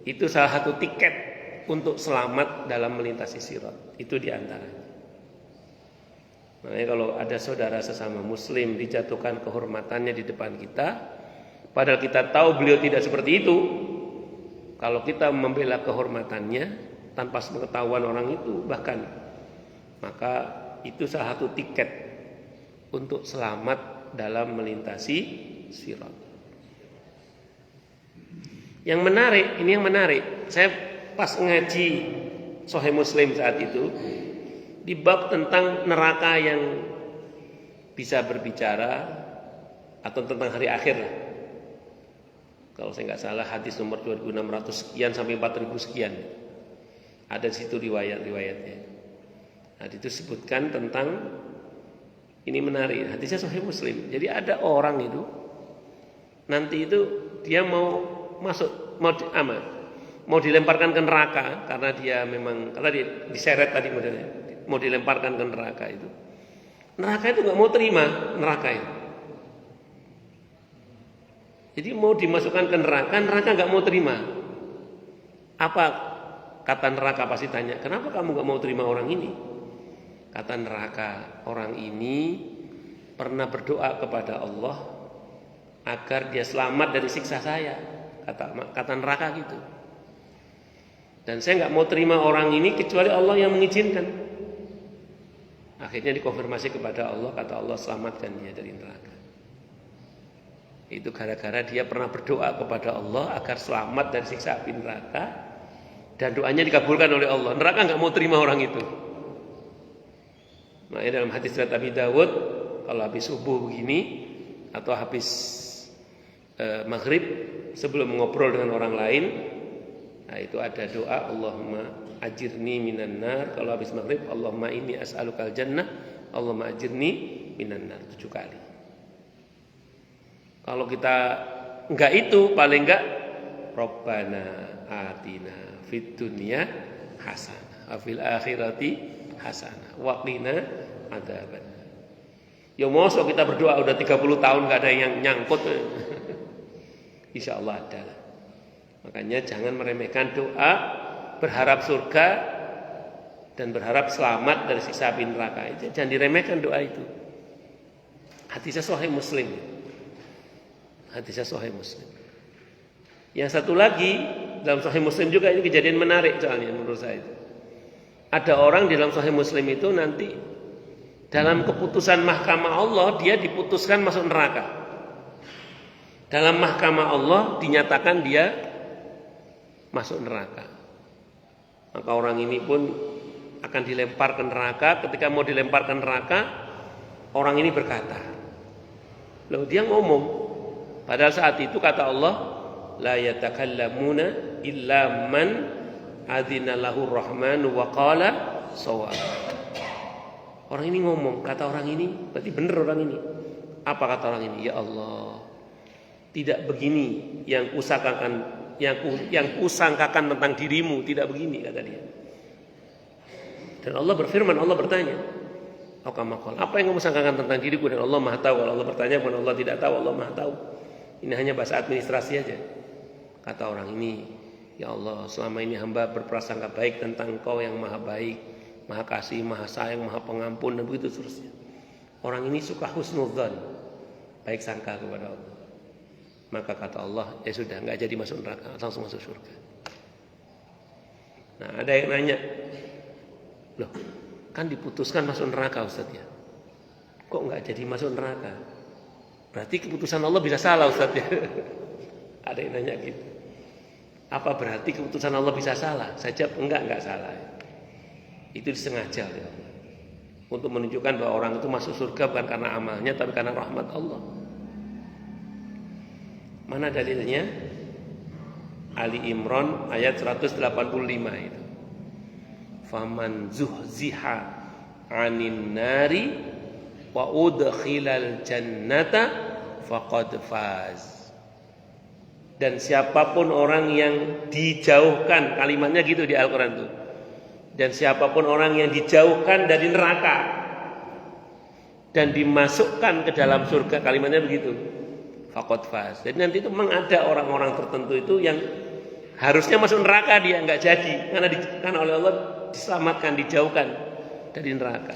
itu salah satu tiket untuk selamat dalam melintasi sirat. Itu diantaranya. Makanya kalau ada saudara sesama muslim dijatuhkan kehormatannya di depan kita, padahal kita tahu beliau tidak seperti itu, kalau kita membela kehormatannya tanpa pengetahuan orang itu bahkan, maka itu salah satu tiket untuk selamat dalam melintasi sirat. Yang menarik, ini yang menarik. Saya pas ngaji Sahih Muslim saat itu di bab tentang neraka yang bisa berbicara atau tentang hari akhir lah. Kalau saya nggak salah hadis nomor 2600 sekian sampai 4000 sekian. Ada di situ riwayat-riwayatnya. Nah, itu sebutkan tentang, ini menarik, hadisnya Sahih Muslim. Jadi ada orang itu nanti itu dia mau masuk, mau dilemparkan ke neraka karena dia memang, karena dia diseret tadi modelnya, mau dilemparkan ke neraka itu. Neraka itu nggak mau terima neraka itu. Jadi mau dimasukkan ke neraka, neraka nggak mau terima. Apa kata neraka? Pasti tanya, kenapa kamu nggak mau terima orang ini? Kata neraka, orang ini pernah berdoa kepada Allah agar dia selamat dari siksa saya. Kata neraka gitu. Dan saya nggak mau terima orang ini kecuali Allah yang mengizinkan. Akhirnya dikonfirmasi kepada Allah, kata Allah selamatkan dia dari neraka. Itu gara-gara dia pernah berdoa kepada Allah agar selamat dari siksa api neraka, dan doanya dikabulkan oleh Allah. Neraka nggak mau terima orang itu. Makanya dalam hadis riwayat Abi Dawud, kalau habis subuh begini atau habis maghrib sebelum ngobrol dengan orang lain, nah itu ada doa Allahumma ajirni minan nar. Kalau habis maghrib Allahumma inni as'alukal jannah, Allahumma ajirni minan nar 7 kali. Kalau kita enggak itu, paling enggak Rabbana atina fid dunya hasanah wa fil akhirati hasanah wa qina adzaban. Ya mosok kita berdoa udah 30 tahun enggak ada yang nyangkut. Insya Allah ada. Makanya jangan meremehkan doa berharap surga dan berharap selamat dari siksa api neraka. Jangan diremehkan doa itu. Hadisnya Sahih Muslim. Hadisnya Sahih Muslim. Yang satu lagi dalam Sahih Muslim juga, ini kejadian menarik soalnya menurut saya itu. Ada orang di dalam Sahih Muslim itu nanti dalam keputusan mahkamah Allah dia diputuskan masuk neraka. Dalam mahkamah Allah dinyatakan dia masuk neraka. Maka orang ini pun akan dilempar ke neraka. Ketika mau dilempar ke neraka, orang ini berkata, lalu dia ngomong. Padahal saat itu kata Allah, la yatakallamuna illa man adzina lahu rahmanu wa qala shawab. Orang ini ngomong, kata orang ini, berarti benar orang ini. Apa kata orang ini? Ya Allah, tidak begini yang kusangkakan tentang dirimu, tidak begini kata dia. Dan Allah berfirman, Allah bertanya, apa yang kamu sangkakan tentang diriku? Dan Allah Maha tahu. Kalau Allah bertanya, bukan Allah tidak tahu, Allah Maha tahu. Ini hanya bahasa administrasi aja. Kata orang ini, ya Allah, selama ini hamba berprasangka baik tentang Engkau yang Maha baik, Maha kasih, Maha sayang, Maha pengampun, dan begitu seterusnya. Orang ini suka husnudzan, baik sangka kepada Allah. maka kata Allah, ya sudah, nggak jadi masuk neraka, langsung masuk surga. Nah, ada yang nanya, loh, kan diputuskan masuk neraka Ustaz ya, kok nggak jadi masuk neraka? Berarti keputusan Allah bisa salah Ustaz ya. Ada yang nanya gitu. Apa berarti keputusan Allah bisa salah? Saya jawab enggak salah. Itu disengaja oleh Allah untuk menunjukkan bahwa orang itu masuk surga bukan karena amalnya, tapi karena rahmat Allah. Mana dalilnya? Ali Imran ayat 185 itu. Faman zuhziha 'anin nari wa udkhilal jannata faqad faz. Dan siapapun orang yang dijauhkan, kalimatnya gitu di Al-Qur'an itu. Dan siapapun orang yang dijauhkan dari neraka dan dimasukkan ke dalam surga, kalimatnya begitu. Faqad faz. Jadi nanti itu memang ada orang-orang tertentu itu yang harusnya masuk neraka, dia enggak jadi karena oleh Allah diselamatkan, dijauhkan dari neraka.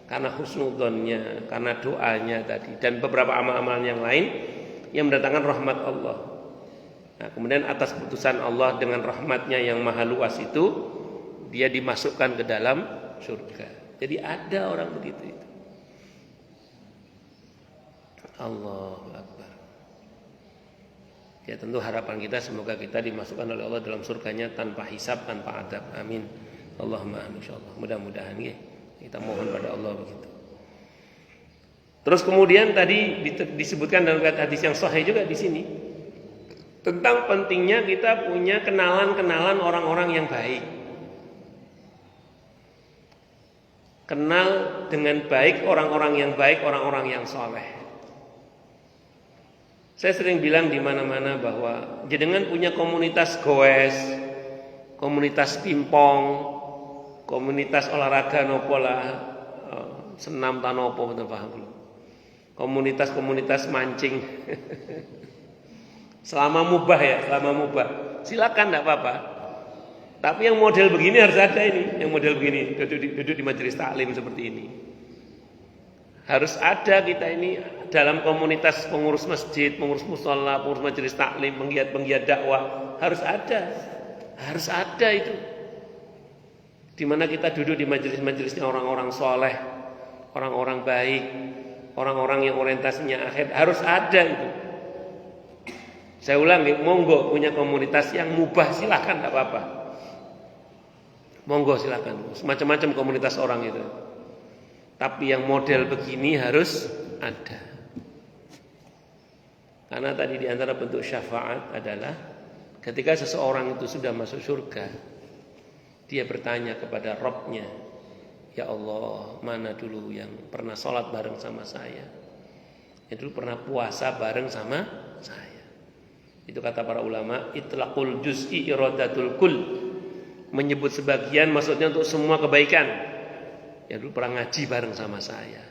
Karena husnudzonnya, karena doanya tadi dan beberapa amal-amal yang lain yang mendatangkan rahmat Allah. Nah, kemudian atas keputusan Allah dengan rahmatnya yang maha luas itu, dia dimasukkan ke dalam surga. Jadi ada orang begitu itu. Allahu Akbar. Ya tentu harapan kita semoga kita dimasukkan oleh Allah dalam surganya tanpa hisab, tanpa adab. Amin. Allahumma amin insyaallah. Mudah-mudahan ya. Kita mohon pada Allah begitu. Terus kemudian tadi disebutkan dalam hadis yang sahih juga di sini tentang pentingnya kita punya kenalan-kenalan orang-orang yang baik. Kenal dengan baik orang-orang yang baik, orang-orang yang soleh. Saya sering bilang di mana-mana bahwa jenengan punya komunitas goes, komunitas pingpong, komunitas olahraga nopola, senam tanopo, betul paham belum? Komunitas-komunitas mancing. Selama mubah ya, selama mubah. Silakan, enggak apa-apa. Tapi yang model begini harus ada ini, yang model begini, duduk di majelis taklim seperti ini. Harus ada kita ini dalam komunitas pengurus masjid, pengurus mushola, pengurus majelis taklim, penggiat dakwah, harus ada itu. Di mana kita duduk di majelis-majelisnya orang-orang soleh, orang-orang baik, orang-orang yang orientasinya akhir, harus ada itu. Saya ulangi, monggo punya komunitas yang mubah, silakan, tidak apa-apa. Monggo silakan, macam-macam komunitas orang itu. Tapi yang model begini harus ada. Karena tadi di antara bentuk syafaat adalah ketika seseorang itu sudah masuk surga, dia bertanya kepada Rabbnya, ya Allah, mana dulu yang pernah sholat bareng sama saya, yang dulu pernah puasa bareng sama saya. Itu kata para ulama, itlaqul juz'i iradatul kull. Menyebut sebagian maksudnya untuk semua kebaikan. Yang dulu pernah ngaji bareng sama saya,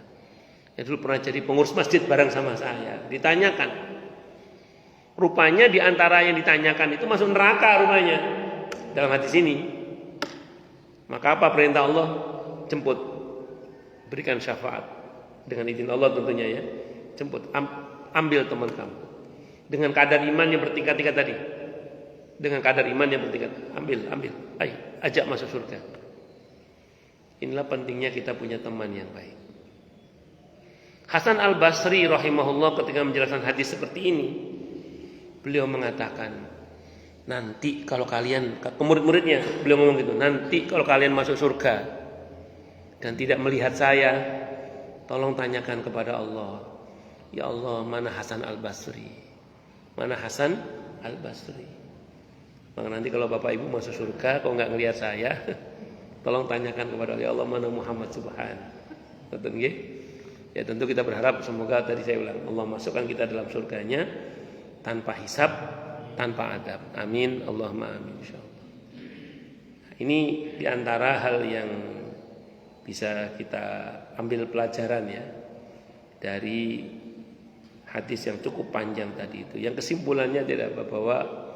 yang dulu pernah jadi pengurus masjid bareng sama saya. Ditanyakan, rupanya di antara yang ditanyakan itu masuk neraka rupanya dalam hadis ini. Maka apa perintah Allah? Jemput, berikan syafaat dengan izin Allah tentunya ya. Jemput, ambil teman kamu dengan kadar iman yang bertingkat-tingkat tadi. Dengan kadar iman yang bertingkat, ambil, ayo, ajak masuk surga. Inilah pentingnya kita punya teman yang baik. Hasan Al-Basri rahimahullah ketika menjelaskan hadis seperti ini, beliau mengatakan, nanti kalau kalian, ke murid-muridnya, beliau ngomong gitu, nanti kalau kalian masuk surga dan tidak melihat saya, tolong tanyakan kepada Allah, ya Allah, mana Hasan Al-Basri? Mana Hasan Al-Basri? Maka nanti kalau Bapak Ibu masuk surga, kok nggak ngelihat saya, tolong tanyakan kepada Allah, mana Muhammad Subhan. Betul nggih? Ya tentu kita berharap semoga tadi saya ulang, Allah masukkan kita dalam surganya tanpa hisab, tanpa adab. Amin, Allahumma amin insyaallah. Ini diantara hal yang bisa kita ambil pelajaran ya dari hadis yang cukup panjang tadi itu. Yang kesimpulannya tidak bahwa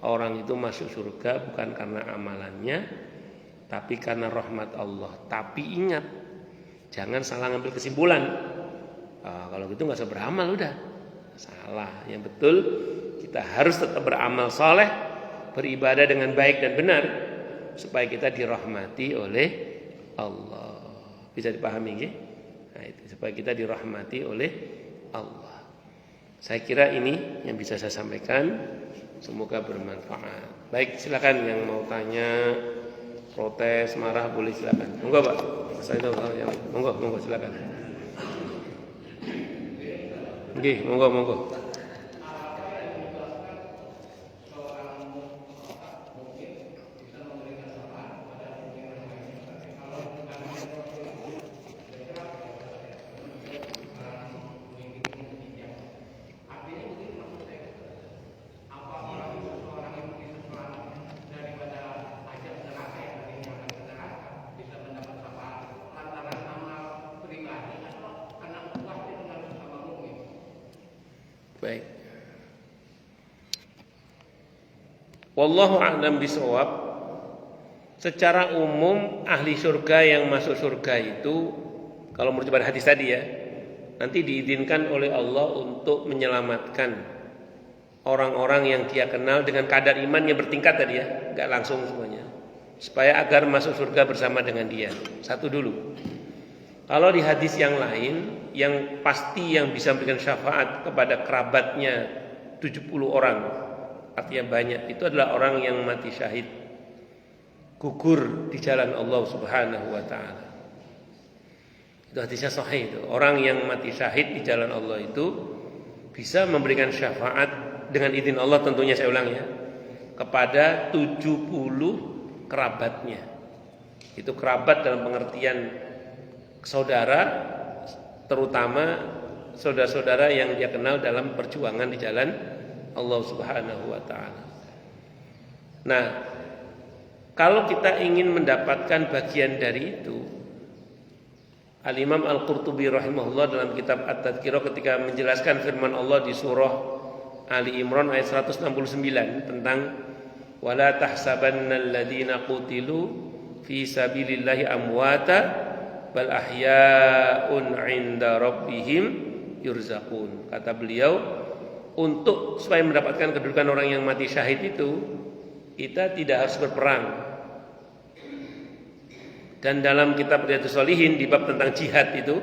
orang itu masuk surga bukan karena amalannya, tapi karena rahmat Allah. Tapi ingat, jangan salah ngambil kesimpulan. Kalau gitu nggak usah beramal udah. Salah. Yang betul kita harus tetap beramal soleh, beribadah dengan baik dan benar supaya kita dirahmati oleh Allah. Bisa dipahami nggih? Nah, itu supaya kita dirahmati oleh Allah. Saya kira ini yang bisa saya sampaikan. Semoga bermanfaat. Baik, silakan yang mau tanya, protes, marah boleh silakan. Monggo, Pak. Saya tahu yang monggo silakan. Nggih, monggo. Baik. Wallahu a'lam bishawab. Secara umum ahli surga yang masuk surga itu kalau menurut pada hadis tadi ya, nanti diizinkan oleh Allah untuk menyelamatkan orang-orang yang dia kenal dengan kadar iman yang bertingkat tadi ya, enggak langsung semuanya. Supaya agar masuk surga bersama dengan dia. Satu dulu. Kalau di hadis yang lain, yang pasti yang bisa memberikan syafaat kepada kerabatnya 70 orang, artinya banyak, itu adalah orang yang mati syahid, gugur di jalan Allah Subhanahu wa taala. Itu hadisnya sahih itu. Orang yang mati syahid di jalan Allah itu bisa memberikan syafaat dengan izin Allah tentunya, saya ulang ya, kepada 70 kerabatnya. Itu kerabat dalam pengertian saudara, terutama saudara-saudara yang dia kenal dalam perjuangan di jalan Allah Subhanahu wa taala. Nah, kalau kita ingin mendapatkan bagian dari itu, Al-Imam Al-Qurtubi rahimahullah dalam kitab At-Tadhkirah ketika menjelaskan firman Allah di surah Ali Imran ayat 169 tentang wala tahsabannal ladzina qutilu fi sabilillahi amwata bal ahya'un 'inda rabbihim yurzaqun. Kata beliau, untuk supaya mendapatkan kedudukan orang yang mati syahid itu, kita tidak harus berperang. Dan dalam kitab Riyadhus Shalihin di bab tentang jihad itu,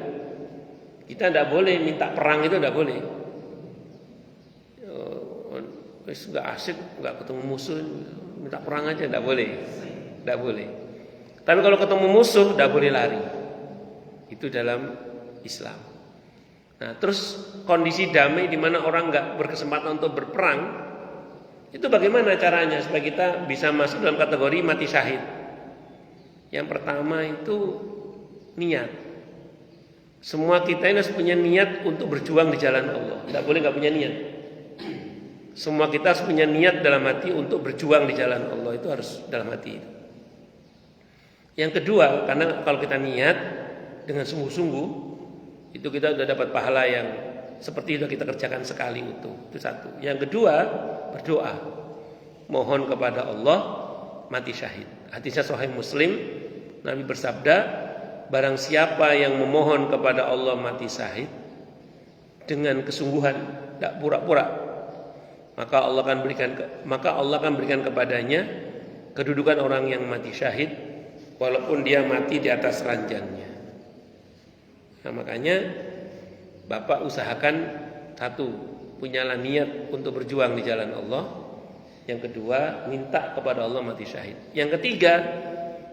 kita tidak boleh minta perang, itu tidak boleh. Wis enggak asik, enggak ketemu musuh, minta perang aja tidak boleh. Tidak boleh. Tapi kalau ketemu musuh tidak boleh lari. Itu dalam Islam. Nah, terus kondisi damai di mana orang enggak berkesempatan untuk berperang, itu bagaimana caranya supaya kita bisa masuk dalam kategori mati syahid? Yang pertama itu niat. Semua kita ini harus punya niat untuk berjuang di jalan Allah. Tidak boleh enggak punya niat. Semua kita harus punya niat dalam hati untuk berjuang di jalan Allah, itu harus dalam hati. Yang kedua, karena kalau kita niat dengan sungguh-sungguh, itu kita sudah dapat pahala yang seperti sudah kita kerjakan sekali utuh. Itu satu. Yang kedua, berdoa, mohon kepada Allah mati syahid. Hadisnya Sahih Muslim, Nabi bersabda, barang siapa yang memohon kepada Allah mati syahid dengan kesungguhan, tidak pura-pura, maka Allah akan berikan kepadanya kedudukan orang yang mati syahid, walaupun dia mati di atas ranjangnya. Nah, makanya Bapak usahakan satu, punyalah niat untuk berjuang di jalan Allah. Yang kedua, minta kepada Allah mati syahid. Yang ketiga,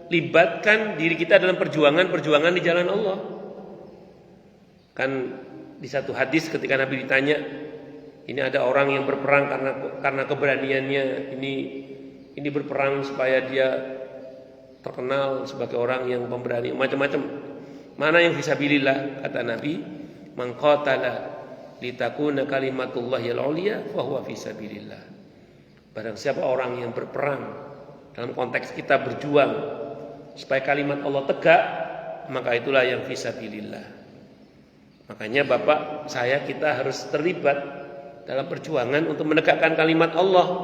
libatkan diri kita dalam perjuangan di jalan Allah. Kan di satu hadis ketika Nabi ditanya, ini ada orang yang berperang karena keberaniannya, ini berperang supaya dia terkenal sebagai orang yang pemberani, macam-macam. Mana yang fisabilillah? Kata Nabi, man qatala litakuna kalimatullahil ulya fa huwa fisabilillah. Barang siapa orang yang berperang dalam konteks kita berjuang supaya kalimat Allah tegak, maka itulah yang fisabilillah. Makanya Bapak, kita harus terlibat dalam perjuangan untuk menegakkan kalimat Allah.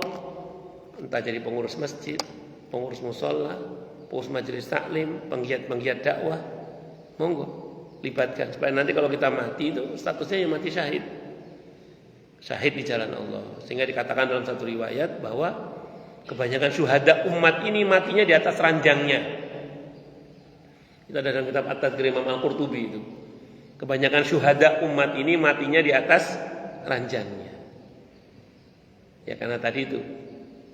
Entah jadi pengurus masjid, pengurus musola, pengurus majelis taklim, penggiat-penggiat dakwah, monggo libatkan supaya nanti kalau kita mati itu statusnya yang mati syahid. syahid di jalan Allah. Sehingga dikatakan dalam satu riwayat bahwa kebanyakan syuhada umat ini matinya di atas ranjangnya. Itu ada dalam kitab At-Tadhkir Imam Al-Qurtubi itu. Kebanyakan syuhada umat ini matinya di atas ranjangnya. Ya karena tadi itu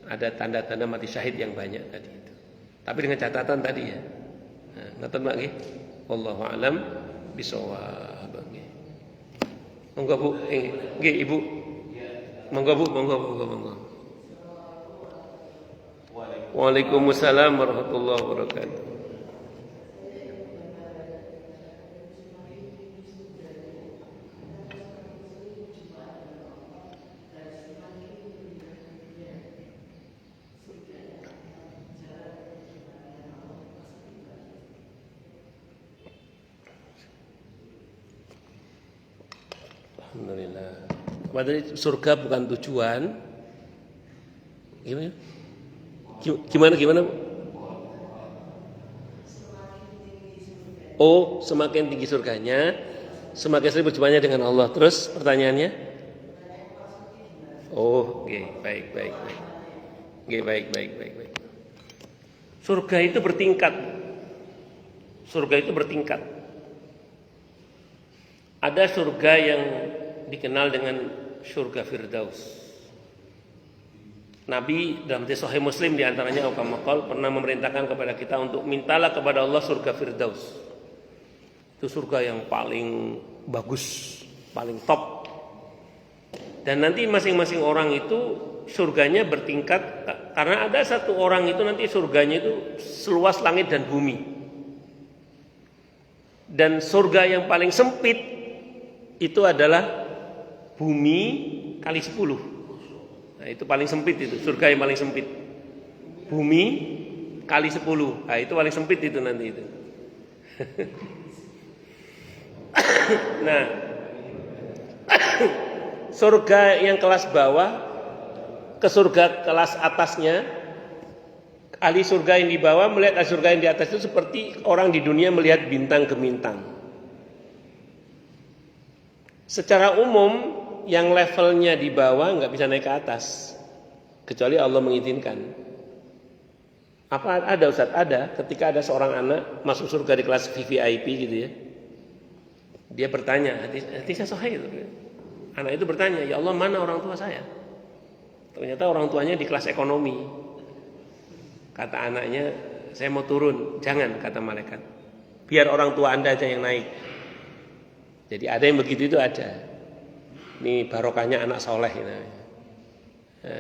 ada tanda-tanda mati syahid yang banyak tadi itu. Tapi dengan catatan tadi ya. Nah, ngoten Pak nggih. Wallahu a'lam bishawab. Monggo Bu, nggih Ibu. Monggo Bu, monggo. Waalaikumsalam warahmatullahi wabarakatuh. Alhamdulillah. Padahal surga bukan tujuan. Gimana? Oh, semakin tinggi surganya, semakin sering berjumpanya dengan Allah. Terus pertanyaannya? Oh, oke, baik. Oke, baik. Surga itu bertingkat. Ada surga yang dikenal dengan surga Firdaus. Nabi dalam hadis Sahih Muslim diantaranya Al-Qamakal pernah memerintahkan kepada kita untuk mintalah kepada Allah surga Firdaus. Itu surga yang paling bagus, paling top. Dan nanti masing-masing orang itu surganya bertingkat, karena ada satu orang itu nanti surganya itu seluas langit dan bumi. Dan surga yang paling sempit itu adalah bumi kali 10. Nah, itu paling sempit itu, surga yang paling sempit. Bumi kali 10. Nah, itu paling sempit itu nanti itu. Nah, surga yang kelas bawah ke surga kelas atasnya, ahli surga yang di bawah melihat ahli surga yang di atas itu seperti orang di dunia melihat bintang gemintang. Secara umum yang levelnya di bawah nggak bisa naik ke atas kecuali Allah mengizinkan. Apa ada Ustaz? Ada. Ketika ada seorang anak masuk surga di kelas VVIP gitu ya, dia bertanya, hadisnya sahih itu. Anak itu bertanya, ya Allah mana orang tua saya? Ternyata orang tuanya di kelas ekonomi. Kata anaknya, saya mau turun. Jangan, kata malaikat. Biar orang tua Anda aja yang naik. Jadi ada yang begitu itu ada. Ini barokahnya anak soleh. Nah,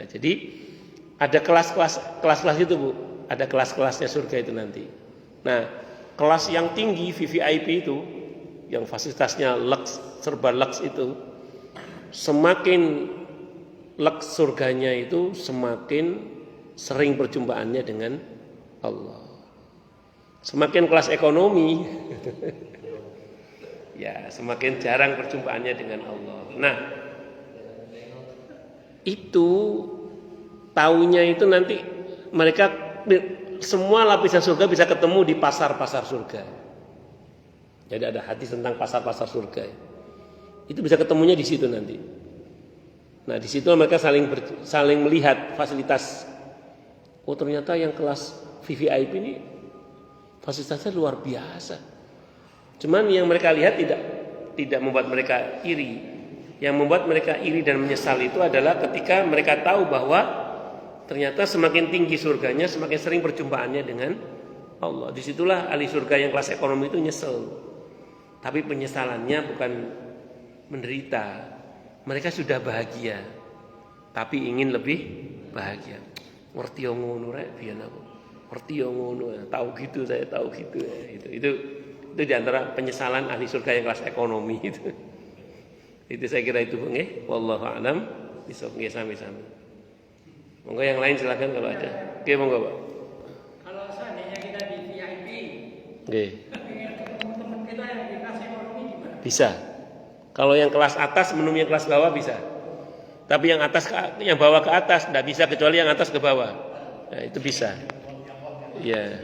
jadi ada kelas-kelas itu Bu. Ada kelas-kelasnya surga itu nanti. Nah, kelas yang tinggi VVIP itu, yang fasilitasnya lux, serba lux itu, semakin lux surganya itu semakin sering perjumpaannya dengan Allah. Semakin kelas ekonomi ya semakin jarang perjumpaannya dengan Allah. Nah, itu taunya itu nanti mereka semua lapisan surga bisa ketemu di pasar-pasar surga. Jadi ada hadis tentang pasar-pasar surga. Itu bisa ketemunya di situ nanti. Nah, di situ mereka saling melihat fasilitas. Oh, ternyata yang kelas VVIP ini fasilitasnya luar biasa. Cuman yang mereka lihat tidak membuat mereka iri. Yang membuat mereka iri dan menyesal itu adalah ketika mereka tahu bahwa ternyata semakin tinggi surganya, semakin sering perjumpaannya dengan Allah. Disitulah ahli surga yang kelas ekonomi itu nyesel. Tapi penyesalannya bukan menderita. Mereka sudah bahagia, tapi ingin lebih bahagia. Ngerti yang ngono rek biyen aku. Ngerti yang ngono, tahu gitu saya tahu gitu. Itu di antara penyesalan ahli surga yang kelas ekonomi itu. Itu saya kira itu nggih. Wallahu a'lam. Bisa nggih sami-sami. Monggo yang lain silakan kalau ada. Oke, monggo, Pak. Kalau seandainya kita di VIP, Nggih. teman-teman kita yang di kelas ekonomi gimana? Bisa. Kalau yang kelas atas menemui yang kelas bawah bisa. Tapi yang atas yang bawah ke atas tidak bisa kecuali yang atas ke bawah. Nah, itu bisa. Ya.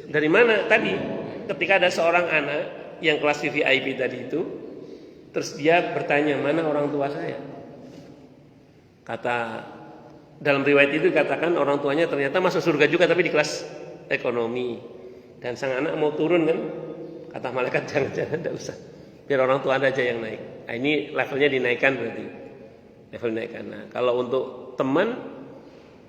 Dari mana tadi? Ketika ada seorang anak yang kelas VVIP tadi itu, Terus dia bertanya, mana orang tua saya? Kata dalam riwayat itu katakan orang tuanya ternyata masuk surga juga tapi di kelas ekonomi. Dan sang anak mau turun kan, kata malaikat jangan, tidak usah. Biar orang tua Anda aja yang naik. Nah, ini levelnya dinaikkan berarti. Level dinaikkan. Nah, kalau untuk teman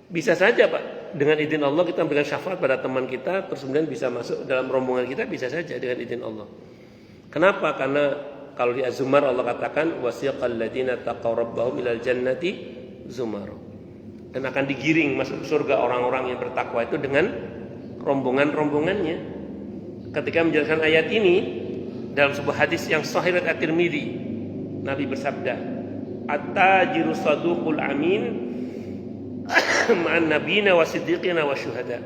bisa saja Pak, dengan izin Allah kita memberikan syafaat pada teman kita, terus kemudian bisa masuk dalam rombongan kita, bisa saja dengan izin Allah. Kenapa? Karena kalau di Az-Zumar Allah katakan wasiqal ladzina taqaw rabbahum ilal jannati zumar. Dan akan digiring masuk surga orang-orang yang bertakwa itu dengan rombongan-rombongannya. Ketika menjelaskan ayat ini dalam sebuah hadis yang sahih riwayat At-Tirmidzi, Nabi bersabda, "At-tajiru saduqul amin ma'an nabiyina wasiddiqina wasyuhada."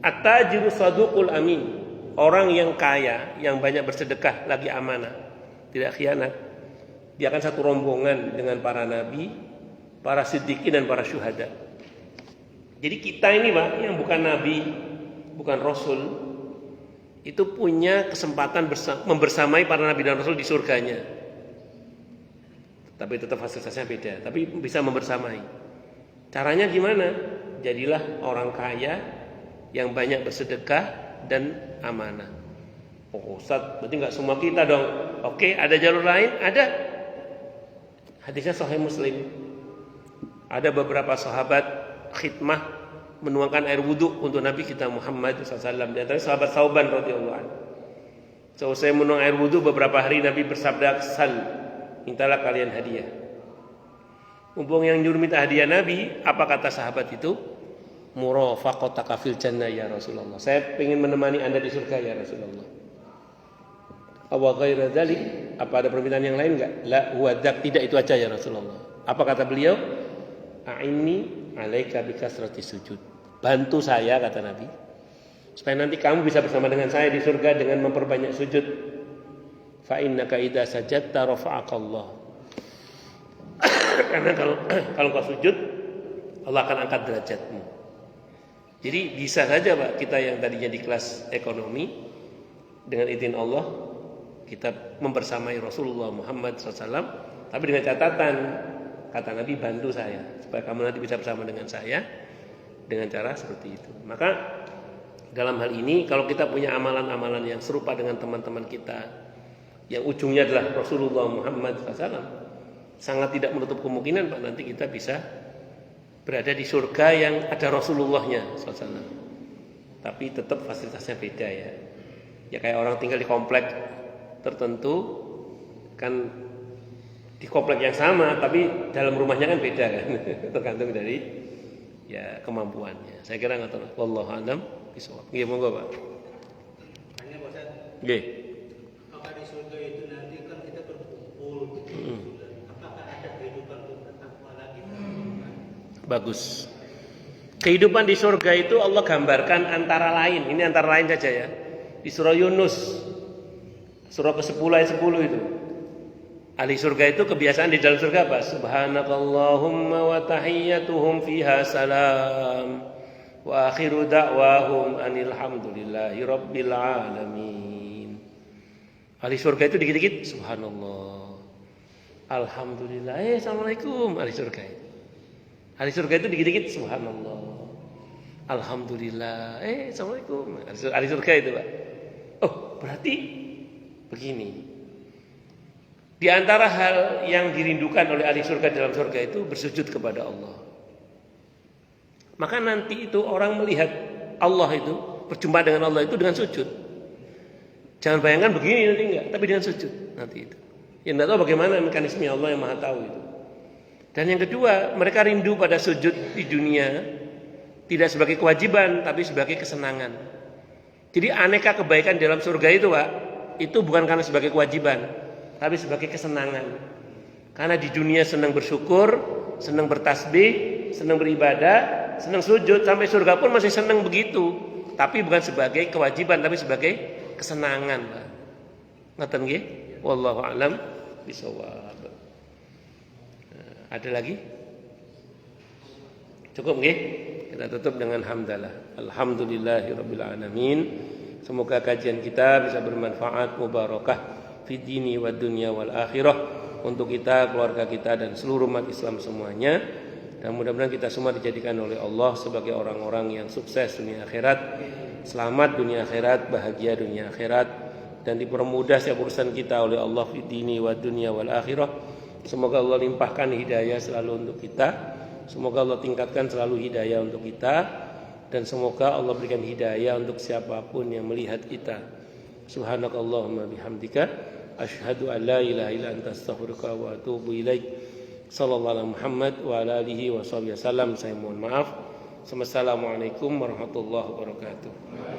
At-tajiru saduqul amin. Orang yang kaya, yang banyak bersedekah, lagi amanah, tidak khianat. Dia akan satu rombongan dengan para nabi, para siddiqin dan para syuhada. Jadi kita ini Pak, yang bukan nabi, bukan rasul, itu punya kesempatan membersamai para nabi dan rasul di surganya. Tapi tetap fasilitasnya beda, tapi bisa membersamai. Caranya gimana? Jadilah orang kaya yang banyak bersedekah dan amanah. Oh Ustaz, berarti nggak semua kita dong. Oke, ada jalur lain? Ada. Hadisnya Sahih Muslim. Ada beberapa sahabat khidmah menuangkan air wudhu untuk Nabi kita Muhammad SAW. Di antara sahabat Thauban radhiyallahu anhu. So, saya menuang air wudhu beberapa hari Nabi bersabda, "Sal, mintalah kalian hadiah." Mumpung yang nyuruh minta hadiah Nabi, apa kata sahabat itu? Murafaqataka fil jannah ya Rasulullah. Saya ingin menemani Anda di surga ya Rasulullah. Awa ghaira dzalik, apa ada permintaan yang lain enggak? La huwa dzak, tidak itu aja ya Rasulullah. Apa kata beliau? A'inni 'alaika bi kasrati sujud. Bantu saya kata Nabi, supaya nanti kamu bisa bersama dengan saya di surga dengan memperbanyak sujud. Fa innaka idza sajadta rafa'akallah. Karena kalau kau sujud, Allah akan angkat derajatmu. Jadi bisa saja Pak, kita yang tadinya di kelas ekonomi, dengan izin Allah kita membersamai Rasulullah Muhammad SAW, tapi dengan catatan, kata Nabi, bantu saya supaya kamu nanti bisa bersama dengan saya dengan cara seperti itu. Maka dalam hal ini kalau kita punya amalan-amalan yang serupa dengan teman-teman kita yang ujungnya adalah Rasulullah Muhammad SAW, sangat tidak menutup kemungkinan Pak nanti kita bisa berada di surga yang ada Rasulullahnya SAW. Tapi tetap fasilitasnya beda ya. Ya kayak orang tinggal di komplek tertentu kan, di komplek yang sama tapi dalam rumahnya kan beda kan. Tergantung dari ya kemampuannya. Saya kira nggak tahu. Wallahu a'lam bishawab. Nggih monggo Pak. Tanya Pak Ustaz. Nggih. Apakah di surga itu nanti kan kita berkumpul apakah ada kehidupan bertakwa lagi? Bagus. Kehidupan di surga itu Allah gambarkan antara lain. Ini antara lain saja ya. Di surah Yunus, surah ke-10 ayat 10 itu. Ahli surga itu kebiasaan di dalam surga apa? Subhanakallahumma wa tahiyyatuhum fiha salam wa akhiru da'wahum anil hamdulillahi rabbil alamin. Ahli surga itu dikit-dikit subhanallah, alhamdulillah, assalamualaikum. Ahli surga itu. Ahli surga itu dikit-dikit subhanallah, alhamdulillah, assalamualaikum. Ahli surga itu Pak. Oh berarti begini. Di antara hal yang dirindukan oleh ahli surga dalam surga itu bersujud kepada Allah. Maka nanti itu orang melihat Allah itu, berjumpa dengan Allah itu dengan sujud. Jangan bayangkan begini nanti enggak, tapi dengan sujud nanti itu. Ya enggak tahu bagaimana mekanisme Allah yang Maha tahu itu. Dan yang kedua, mereka rindu pada sujud di dunia tidak sebagai kewajiban tapi sebagai kesenangan. Jadi aneka kebaikan dalam surga itu Pak, itu bukan karena sebagai kewajiban, tapi sebagai kesenangan. Karena di dunia senang bersyukur, senang bertasbih, senang beribadah, senang sujud, sampai surga pun masih senang begitu. Tapi bukan sebagai kewajiban, tapi sebagai kesenangan, Pak. Ngaten nggih? Wallahu a'lam bishawab. Ada lagi? Cukup nggih? Kita tutup dengan hamdalah. Alhamdulillahirabbil alamin. Semoga kajian kita bisa bermanfaat, mubarakah fid dini wad dunya wal akhirah, untuk kita, keluarga kita dan seluruh umat Islam semuanya. Dan mudah-mudahan kita semua dijadikan oleh Allah sebagai orang-orang yang sukses dunia akhirat, selamat dunia akhirat, bahagia dunia akhirat, dan dipermudah setiap urusan kita oleh Allah fid dini wad dunya wal akhirah. Semoga Allah limpahkan hidayah selalu untuk kita. Semoga Allah tingkatkan selalu hidayah untuk kita, dan semoga Allah berikan hidayah untuk siapapun yang melihat kita. Subhanakallahumma bihamdika asyhadu an la ilaha illa anta astaghfiruka wa atubu ilaik. Sallallahu alaihi Muhammad wa ala alihi wa sahbihi wasallam. Saya mohon maaf. Assalamualaikum warahmatullahi wabarakatuh.